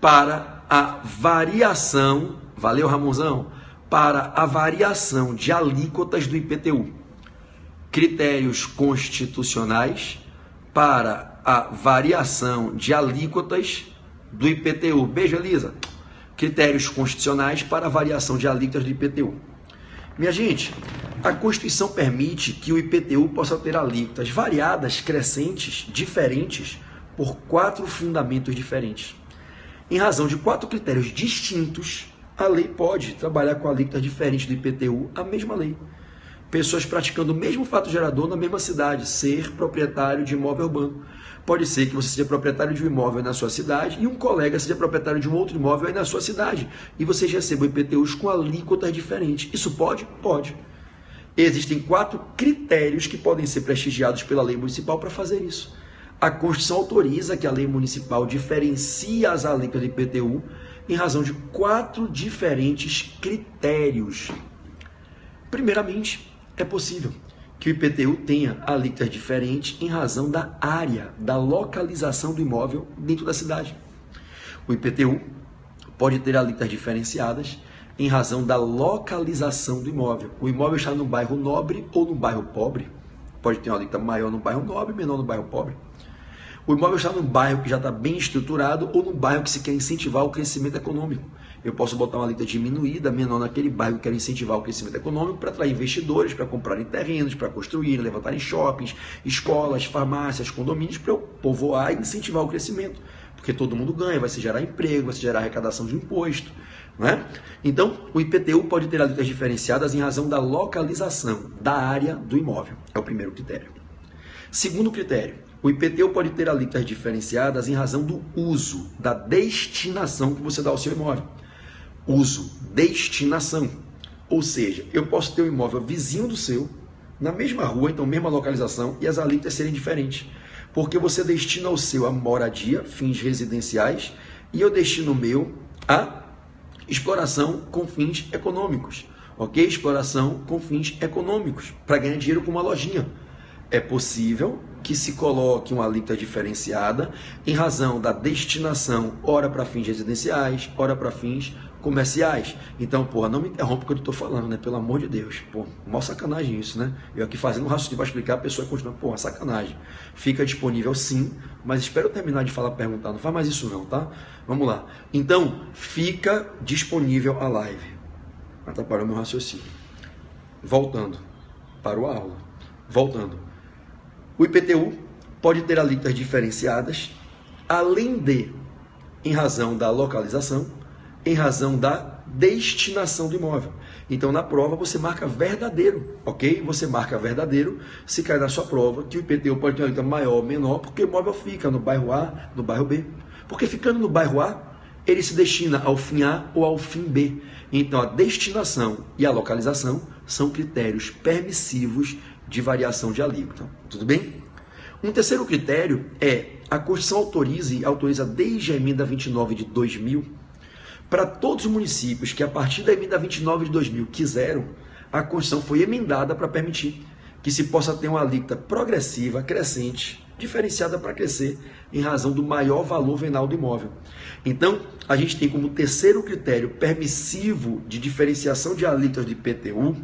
S1: para a variação, valeu, Ramonzão? Para a variação de alíquotas do IPTU. Critérios constitucionais para a variação de alíquotas do IPTU. Beijo, Elisa. Critérios constitucionais para a variação de alíquotas do IPTU. Minha gente, a Constituição permite que o IPTU possa ter alíquotas variadas, crescentes, diferentes, por 4 fundamentos diferentes. Em razão de 4 critérios distintos, a lei pode trabalhar com alíquotas diferentes do IPTU, a mesma lei. Pessoas praticando o mesmo fato gerador na mesma cidade, ser proprietário de imóvel urbano. Pode ser que você seja proprietário de um imóvel na sua cidade e um colega seja proprietário de um outro imóvel aí na sua cidade. E vocês recebam IPTUs com alíquotas diferentes. Isso pode? Pode. Existem 4 critérios que podem ser prestigiados pela lei municipal para fazer isso. A Constituição autoriza que a lei municipal diferencie as alíquotas do IPTU em razão de 4 diferentes critérios. Primeiramente, é possível que o IPTU tenha alíquotas diferentes em razão da área, da localização do imóvel dentro da cidade. O IPTU pode ter alíquotas diferenciadas em razão da localização do imóvel. O imóvel está no bairro nobre ou no bairro pobre. Pode ter uma alíquota maior no bairro nobre, menor no bairro pobre. O imóvel está no bairro que já está bem estruturado ou no bairro que se quer incentivar o crescimento econômico. Eu posso botar uma alíquota diminuída, menor naquele bairro que quer incentivar o crescimento econômico para atrair investidores, para comprarem terrenos, para construir, levantarem shoppings, escolas, farmácias, condomínios, para eu povoar e incentivar o crescimento. Porque todo mundo ganha, vai se gerar emprego, vai se gerar arrecadação de imposto. Né? Então, o IPTU pode ter alíquotas diferenciadas em razão da localização, da área do imóvel. É o primeiro critério. Segundo critério, o IPTU pode ter alíquotas diferenciadas em razão do uso, da destinação que você dá ao seu imóvel. Uso, destinação. Ou seja, eu posso ter um imóvel vizinho do seu, na mesma rua, então mesma localização, e as alíquotas serem diferentes. Porque você destina o seu a moradia, fins residenciais, e eu destino o meu a exploração com fins econômicos. Ok? Exploração com fins econômicos, para ganhar dinheiro com uma lojinha. É possível que se coloque uma alíquota diferenciada em razão da destinação, ora para fins residenciais, ora para fins comerciais. Então, porra, não me interrompa o que eu estou falando, né? Pelo amor de Deus. Pô, mó sacanagem isso, né? Eu aqui fazendo um raciocínio para explicar, a pessoa continua, porra, sacanagem. Fica disponível sim, mas espero eu terminar de falar, perguntar. Não faz mais isso não, tá? Vamos lá. Então, fica disponível a live. Atrapalhou meu raciocínio. Voltando para a aula. Voltando. O IPTU pode ter alíquotas diferenciadas, além de, em razão da localização, em razão da destinação do imóvel. Então, na prova, você marca verdadeiro, ok? Você marca verdadeiro se cair na sua prova que o IPTU pode ter uma alíquota maior ou menor, porque o imóvel fica no bairro A, no bairro B. Porque ficando no bairro A, ele se destina ao fim A ou ao fim B. Então, a destinação e a localização são critérios permissivos de variação de alíquota. Tudo bem? Um terceiro critério é a Constituição autoriza desde a emenda 29 de 2000, para todos os municípios que a partir da emenda 29 de 2000 quiseram, a Constituição foi emendada para permitir que se possa ter uma alíquota progressiva, crescente, diferenciada para crescer em razão do maior valor venal do imóvel. Então, a gente tem como terceiro critério permissivo de diferenciação de alíquotas de IPTU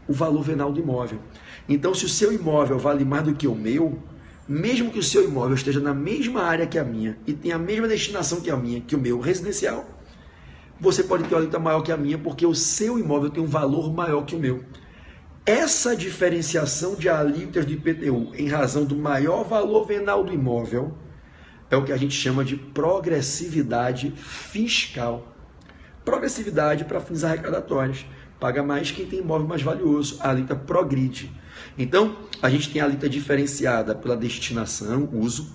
S1: o valor venal do imóvel. Então, se o seu imóvel vale mais do que o meu, mesmo que o seu imóvel esteja na mesma área que a minha e tenha a mesma destinação que a minha, que o meu residencial, você pode ter uma alíquota maior que a minha porque o seu imóvel tem um valor maior que o meu. Essa diferenciação de alíquotas de IPTU em razão do maior valor venal do imóvel é o que a gente chama de progressividade fiscal. Progressividade para fins arrecadatórios. Paga mais quem tem imóvel mais valioso. A alíquota progride. Então, a gente tem a alíquota diferenciada pela destinação, uso,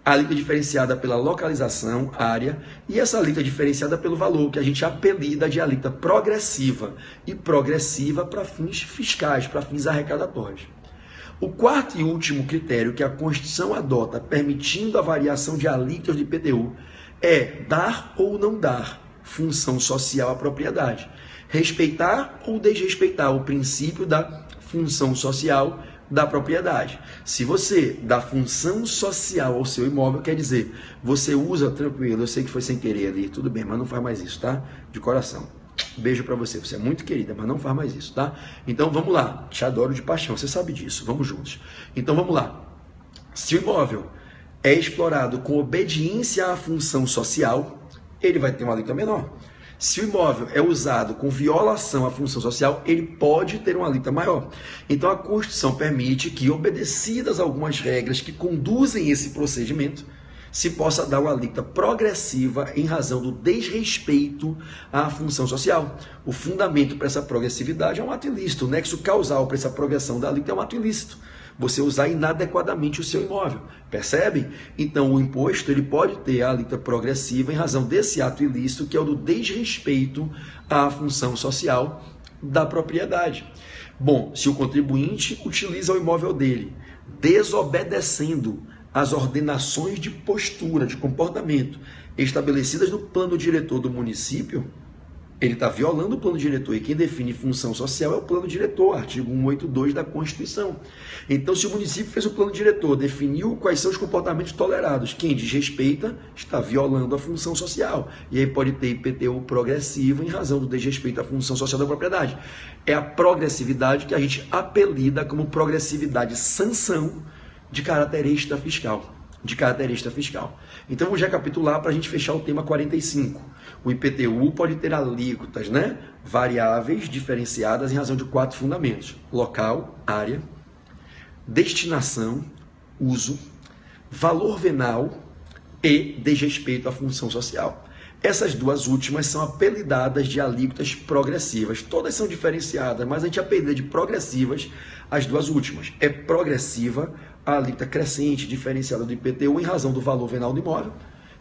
S1: a alíquota diferenciada pela localização, área, e essa alíquota diferenciada pelo valor, que a gente apelida de alíquota progressiva, e progressiva para fins fiscais, para fins arrecadatórios. O quarto e último critério que a Constituição adota, permitindo a variação de alíquotas de IPTU, é dar ou não dar função social à propriedade. Respeitar ou desrespeitar o princípio da função social da propriedade. Se você dá função social ao seu imóvel, quer dizer, você usa, tranquilo, eu sei que foi sem querer ali, tudo bem, mas não faz mais isso, tá? De coração. Beijo pra você, você é muito querida, mas não faz mais isso, tá? Então vamos lá, te adoro de paixão, você sabe disso, vamos juntos. Então vamos lá. Se o imóvel é explorado com obediência à função social, ele vai ter uma alíquota menor. Se o imóvel é usado com violação à função social, ele pode ter uma alíquota maior. Então a Constituição permite que, obedecidas algumas regras que conduzem esse procedimento, se possa dar uma alíquota progressiva em razão do desrespeito à função social. O fundamento para essa progressividade é um ato ilícito. O nexo causal para essa progressão da alíquota é um ato ilícito. Você usar inadequadamente o seu imóvel. Percebe? Então, o imposto ele pode ter a alíquota progressiva em razão desse ato ilícito, que é o do desrespeito à função social da propriedade. Bom, se o contribuinte utiliza o imóvel dele, desobedecendo as ordenações de postura, de comportamento estabelecidas no plano diretor do município, ele está violando o plano diretor, e quem define função social é o plano diretor, artigo 182 da Constituição. Então, se o município fez o plano diretor, definiu quais são os comportamentos tolerados, quem desrespeita está violando a função social. E aí pode ter IPTU progressivo em razão do desrespeito à função social da propriedade. É a progressividade que a gente apelida como progressividade sanção de caráter extrafiscal. Então, vamos recapitular para a gente fechar o tema 45. O IPTU pode ter alíquotas, variáveis diferenciadas em razão de 4 fundamentos: local, área, destinação, uso, valor venal e desrespeito à função social. Essas duas últimas são apelidadas de alíquotas progressivas. Todas são diferenciadas, mas a gente apelida de progressivas as duas últimas. É progressiva a alíquota crescente diferenciada do IPTU em razão do valor venal do imóvel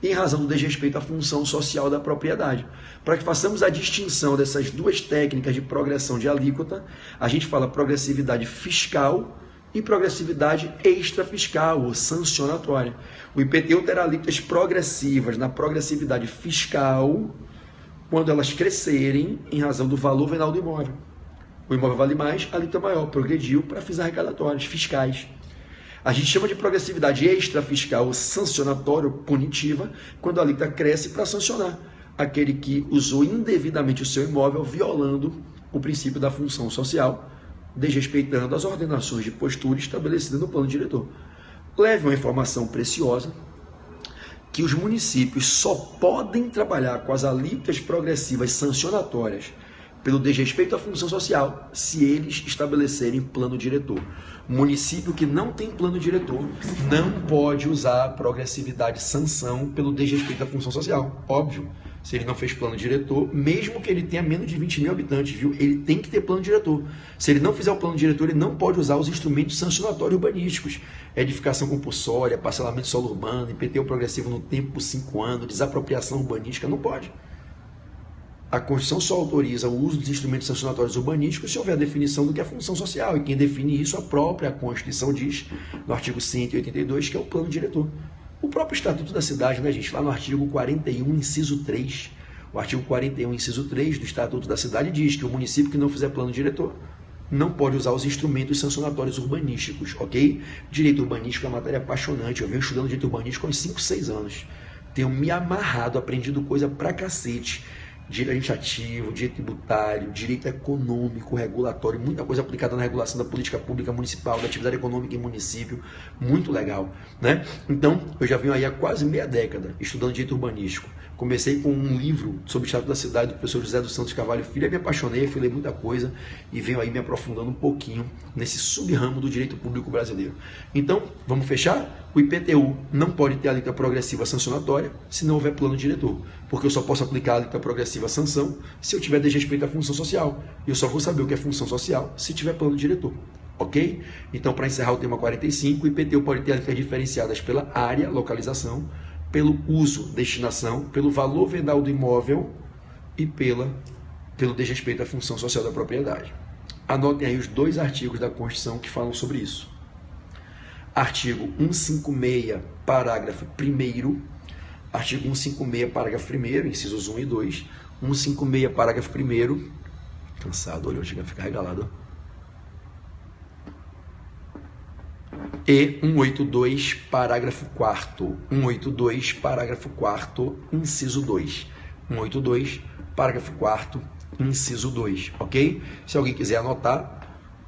S1: e em razão do desrespeito à função social da propriedade. Para que façamos a distinção dessas duas técnicas de progressão de alíquota, a gente fala progressividade fiscal e progressividade extrafiscal ou sancionatória. O IPTU terá alíquotas progressivas na progressividade fiscal quando elas crescerem em razão do valor venal do imóvel. O imóvel vale mais, a alíquota maior, progrediu para fins arrecadatórios, fiscais. A gente chama de progressividade extrafiscal ou sancionatória ou punitiva quando a alíquota cresce para sancionar aquele que usou indevidamente o seu imóvel, violando o princípio da função social, desrespeitando as ordenações de postura estabelecidas no plano diretor. Leve uma informação preciosa, que os municípios só podem trabalhar com as alíquotas progressivas sancionatórias pelo desrespeito à função social se eles estabelecerem plano diretor. Município que não tem plano diretor não pode usar a progressividade sanção pelo desrespeito à função social. Óbvio, se ele não fez plano diretor, mesmo que ele tenha menos de 20 mil habitantes, viu? Ele tem que ter plano diretor. Se ele não fizer o plano diretor, ele não pode usar os instrumentos sancionatórios urbanísticos. Edificação compulsória, parcelamento de solo urbano, IPTU progressivo no tempo por 5 anos, desapropriação urbanística, não pode. A Constituição só autoriza o uso dos instrumentos sancionatórios urbanísticos se houver a definição do que é função social. E quem define isso, a própria Constituição diz, no artigo 182, que é o plano diretor. O próprio Estatuto da Cidade, gente, lá no artigo 41, inciso 3. O artigo 41, inciso 3 do Estatuto da Cidade diz que o município que não fizer plano diretor não pode usar os instrumentos sancionatórios urbanísticos, ok? Direito urbanístico é uma matéria apaixonante. Eu venho estudando direito urbanístico há uns 5, 6 anos. Tenho me amarrado, aprendido coisa pra cacete. Direito administrativo, direito tributário, direito econômico, regulatório, muita coisa aplicada na regulação da política pública municipal, da atividade econômica em município, muito legal, Então, eu já venho aí há quase meia década estudando direito urbanístico. Comecei com um livro sobre o Estatuto da Cidade do professor José dos Santos Carvalho Filho, me apaixonei, falei muita coisa e venho aí me aprofundando um pouquinho nesse sub-ramo do direito público brasileiro. Então, vamos fechar? O IPTU não pode ter alíquota progressiva sancionatória se não houver plano diretor, porque eu só posso aplicar a alíquota progressiva sanção se eu tiver desrespeito à função social. E eu só vou saber o que é função social se tiver plano diretor. Ok? Então, para encerrar o tema 45, o IPTU pode ter alíquotas diferenciadas pela área, localização, pelo uso, destinação, pelo valor venal do imóvel e pelo desrespeito à função social da propriedade. Anotem aí os 2 artigos da Constituição que falam sobre isso. Artigo 156, parágrafo 1º, artigo 156, parágrafo 1º, incisos 1 e 2, 156, parágrafo 1º, cansado, olha, chega a ficar regalado, e 182, parágrafo 4º, 182, parágrafo 4º, inciso 2, 182, parágrafo 4º, inciso 2, ok? Se alguém quiser anotar,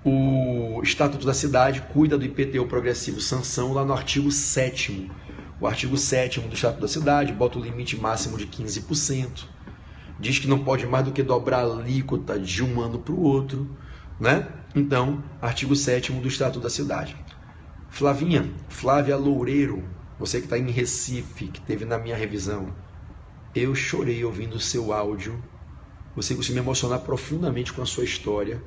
S1: o Estatuto da Cidade cuida do IPTU progressivo sanção lá no artigo 7º. O artigo 7º do Estatuto da Cidade bota o limite máximo de 15%. Diz que não pode mais do que dobrar a alíquota de um ano para o outro, Então, artigo 7º do Estatuto da Cidade. Flávia Loureiro, você que está em Recife, que teve na minha revisão, eu chorei ouvindo o seu áudio, você conseguiu me emocionar profundamente com a sua história,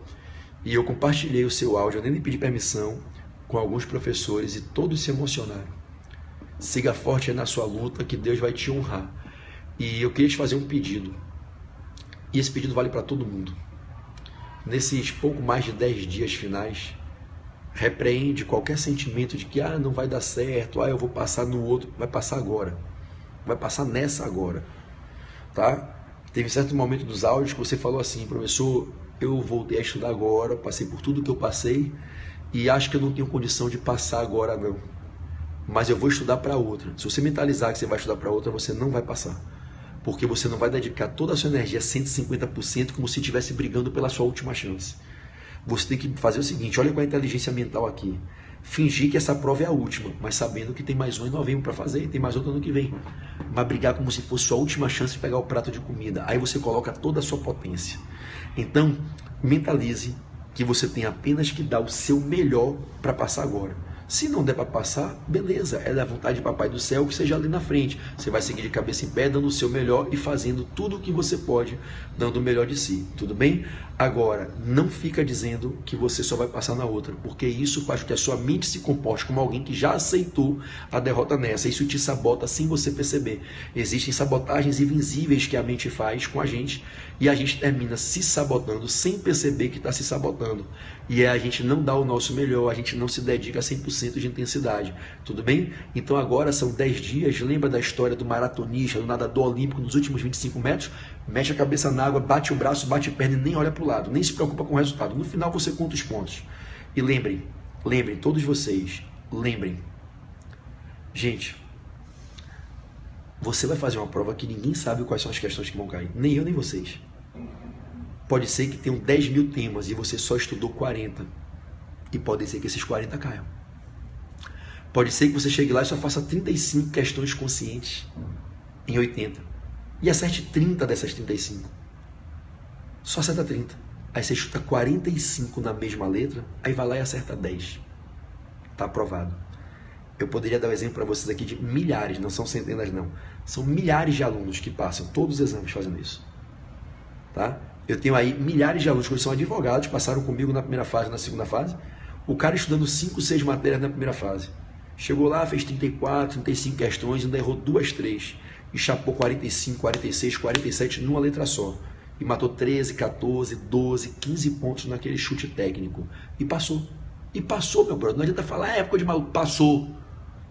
S1: e eu compartilhei o seu áudio, eu nem lhe pedi permissão, com alguns professores e todos se emocionaram. Siga forte aí na sua luta, que Deus vai te honrar. E eu queria te fazer um pedido, e esse pedido vale para todo mundo. Nesses pouco mais de 10 dias finais, repreende qualquer sentimento de que não vai dar certo, eu vou passar no outro. Vai passar agora, vai passar nessa agora, tá?
S2: Teve certo momento dos áudios que você falou assim: professor, eu voltei a estudar agora, passei por tudo que eu passei e acho que eu não tenho condição de passar agora não. Mas eu vou estudar para outra. Se você mentalizar que você vai estudar para outra, você não vai passar. Porque você não vai dedicar toda a sua energia 150% como se estivesse brigando pela sua última chance. Você tem que fazer o seguinte, olha com a inteligência mental aqui. Fingir que essa prova é a última, mas sabendo que tem mais um em novembro para fazer, tem mais outro ano que vem. Mas brigar como se fosse sua última chance de pegar o prato de comida. Aí você coloca toda a sua potência. Então, mentalize que você tem apenas que dar o seu melhor para passar agora. Se não der para passar, beleza, é da vontade de Papai do Céu que seja ali na frente. Você vai seguir de cabeça em pé, dando o seu melhor e fazendo tudo o que você pode, dando o melhor de si, tudo bem? Agora, não fica dizendo que você só vai passar na outra, porque isso faz com que a sua mente se comporte como alguém que já aceitou a derrota nessa. Isso te sabota sem você perceber. Existem sabotagens invisíveis que a mente faz com a gente e a gente termina se sabotando sem perceber que está se sabotando. E a gente não dá o nosso melhor, a gente não se dedica a 100% de intensidade, tudo bem? Então agora são 10 dias, lembra da história do maratonista, do nadador olímpico nos últimos 25 metros? Mete a cabeça na água, bate o braço, bate a perna e nem olha para o lado, nem se preocupa com o resultado. No final você conta os pontos. E lembrem, todos vocês, lembrem. Gente, você vai fazer uma prova que ninguém sabe quais são as questões que vão cair, nem eu nem vocês. Pode ser que tenham 10 mil temas e você só estudou 40. E pode ser que esses 40 caiam. Pode ser que você chegue lá e só faça 35 questões conscientes em 80. E acerte 30 dessas 35. Só acerta 30. Aí você chuta 45 na mesma letra, aí vai lá e acerta 10. Tá aprovado. Eu poderia dar um exemplo para vocês aqui de milhares, não são centenas não. São milhares de alunos que passam todos os exames fazendo isso. Tá? Eu tenho aí milhares de alunos que são advogados, passaram comigo na primeira fase, na segunda fase. O cara estudando 5, 6 matérias na primeira fase. Chegou lá, fez 34, 35 questões, ainda errou 2, 3. E chapou 45, 46, 47 numa letra só. E matou 13, 14, 12, 15 pontos naquele chute técnico. E passou. E passou, meu brother. Não adianta falar, é época de maluco. Passou.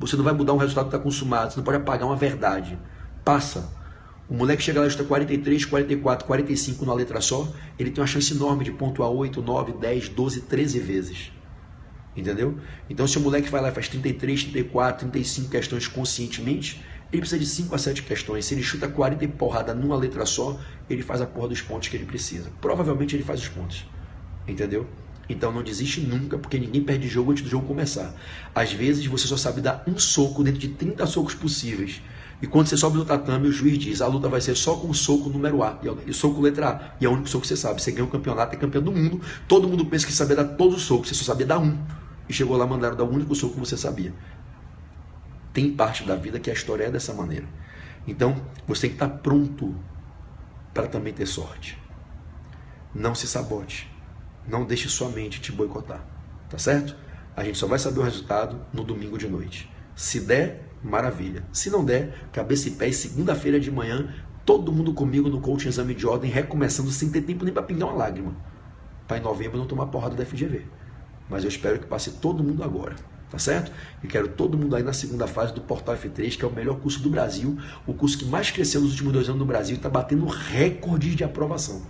S2: Você não vai mudar um resultado que está consumado. Você não pode apagar uma verdade. Passa. O moleque chega lá e chuta 43, 44, 45 numa letra só, ele tem uma chance enorme de pontuar 8, 9, 10, 12, 13 vezes. Entendeu? Então se o moleque vai lá e faz 33, 34, 35 questões conscientemente, ele precisa de 5 a 7 questões. Se ele chuta 40 e porrada numa letra só, ele faz a porra dos pontos que ele precisa. Provavelmente ele faz os pontos. Entendeu? Então não desiste nunca, porque ninguém perde jogo antes do jogo começar. Às vezes você só sabe dar um soco dentro de 30 socos possíveis. E quando você sobe no tatame, o juiz diz, a luta vai ser só com o soco número A, e o soco letra A, e é o único soco que você sabe. Você ganha o campeonato, é campeão do mundo, todo mundo pensa que sabia dar todos os socos, você só sabia dar um. E chegou lá, mandaram dar o único soco que você sabia. Tem parte da vida que a história é dessa maneira. Então, você tem que estar pronto para também ter sorte. Não se sabote. Não deixe sua mente te boicotar. Tá certo? A gente só vai saber o resultado no domingo de noite. Se der, maravilha. Se não der, cabeça e pé, e segunda-feira de manhã, todo mundo comigo no coaching exame de ordem, recomeçando sem ter tempo nem para pingar uma lágrima. Para em novembro não tomar porrada da FGV. Mas eu espero que passe todo mundo agora. Tá certo? E quero todo mundo aí na segunda fase do Portal F3, que é o melhor curso do Brasil, o curso que mais cresceu nos últimos 2 anos no Brasil e está batendo recordes de aprovação.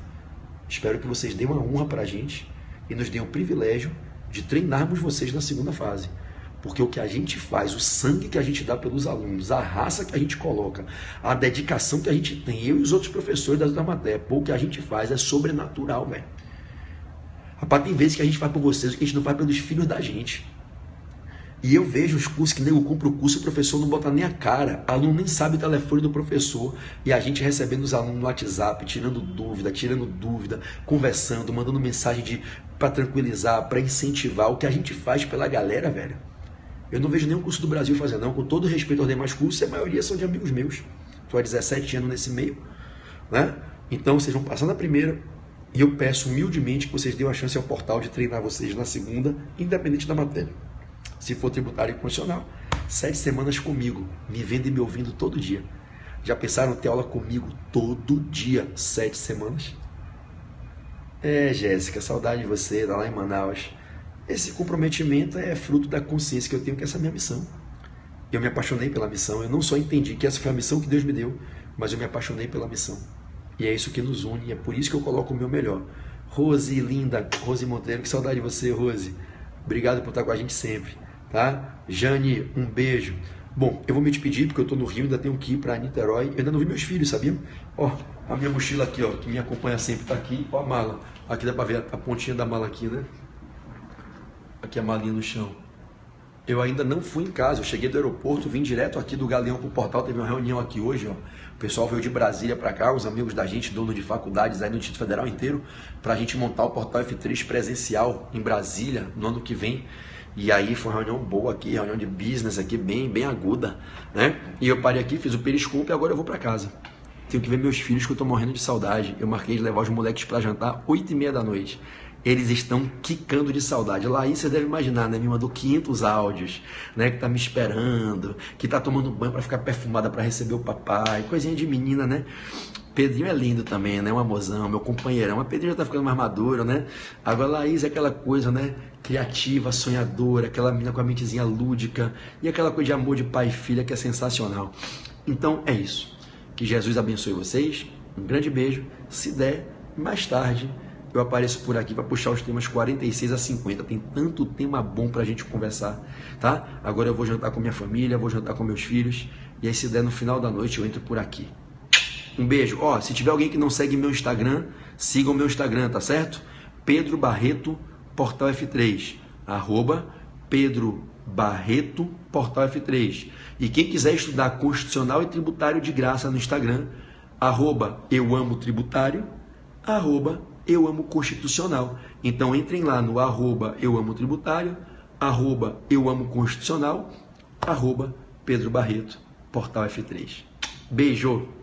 S2: Espero que vocês deem uma honra para a gente e nos deem o privilégio de treinarmos vocês na segunda fase. Porque o que a gente faz, o sangue que a gente dá pelos alunos, a raça que a gente coloca, a dedicação que a gente tem, eu e os outros professores das outras matérias, o que a gente faz é sobrenatural, velho. Rapaz, tem vezes que a gente faz por vocês o que a gente não faz pelos filhos da gente. E eu vejo os cursos que nego compra o curso e o professor não bota nem a cara. O aluno nem sabe o telefone do professor. E a gente recebendo os alunos no WhatsApp, tirando dúvida, conversando, mandando mensagem para tranquilizar, para incentivar. O que a gente faz pela galera, velho. Eu não vejo nenhum curso do Brasil fazendo, não. Com todo respeito aos demais cursos, a maioria são de amigos meus. Estou há 17 anos nesse meio, né? Então vocês vão passar na primeira. E eu peço humildemente que vocês deem a chance ao portal de treinar vocês na segunda, independente da matéria. Se for tributário e constitucional, 7 semanas comigo, me vendo e me ouvindo todo dia. Já pensaram em ter aula comigo todo dia, 7 semanas? Jéssica, saudade de você, tá lá em Manaus. Esse comprometimento é fruto da consciência que eu tenho que essa é a minha missão. Eu me apaixonei pela missão, eu não só entendi que essa foi a missão que Deus me deu, mas eu me apaixonei pela missão. E é isso que nos une, e é por isso que eu coloco o meu melhor. Rose, linda, Rose Monteiro, que saudade de você, Rose. Obrigado por estar com a gente sempre, tá? Jane, um beijo. Bom, eu vou me despedir porque eu tô no Rio, ainda tenho que ir para Niterói. Eu ainda não vi meus filhos, sabia? Ó, a minha mochila aqui, ó, que me acompanha sempre, tá aqui. Ó a mala. Aqui dá para ver a pontinha da mala aqui, né? Aqui a malinha no chão. Eu ainda não fui em casa, eu cheguei do aeroporto, vim direto aqui do Galeão pro Portal, teve uma reunião aqui hoje, ó. O pessoal veio de Brasília para cá, os amigos da gente, dono de faculdades aí no Distrito Federal inteiro, pra gente montar o Portal F3 presencial em Brasília no ano que vem. E aí foi uma reunião boa aqui, reunião de business aqui, bem aguda, né? E eu parei aqui, fiz o periscope e agora eu vou para casa. Tenho que ver meus filhos que eu tô morrendo de saudade. Eu marquei de levar os moleques para jantar 8h30 da noite. Eles estão quicando de saudade. Laís, você deve imaginar, né? Me mandou 500 áudios, né? Que tá me esperando, que tá tomando banho para ficar perfumada para receber o papai. Coisinha de menina, né? Pedrinho é lindo também, né? Um amorzão, meu companheirão. Mas Pedrinho já tá ficando mais maduro, né? Agora Laís é aquela coisa, né? Criativa, sonhadora, aquela menina com a mentezinha lúdica e aquela coisa de amor de pai e filha que é sensacional. Então é isso. Que Jesus abençoe vocês. Um grande beijo. Se der, mais tarde eu apareço por aqui para puxar os temas 46 a 50. Tem tanto tema bom para a gente conversar, tá? Agora eu vou jantar com minha família, vou jantar com meus filhos. E aí se der no final da noite eu entro por aqui. Um beijo. Ó, se tiver alguém que não segue meu Instagram, siga o meu Instagram, tá certo? Pedro Barreto, Portal F3. @Pedro Barreto, Portal F3. E quem quiser estudar constitucional e tributário de graça no Instagram, @euamotributário, @euamoconstitucional. Então entrem lá no @euamotributário, @euamoconstitucional, @Pedro Barreto, Portal F3. Beijo!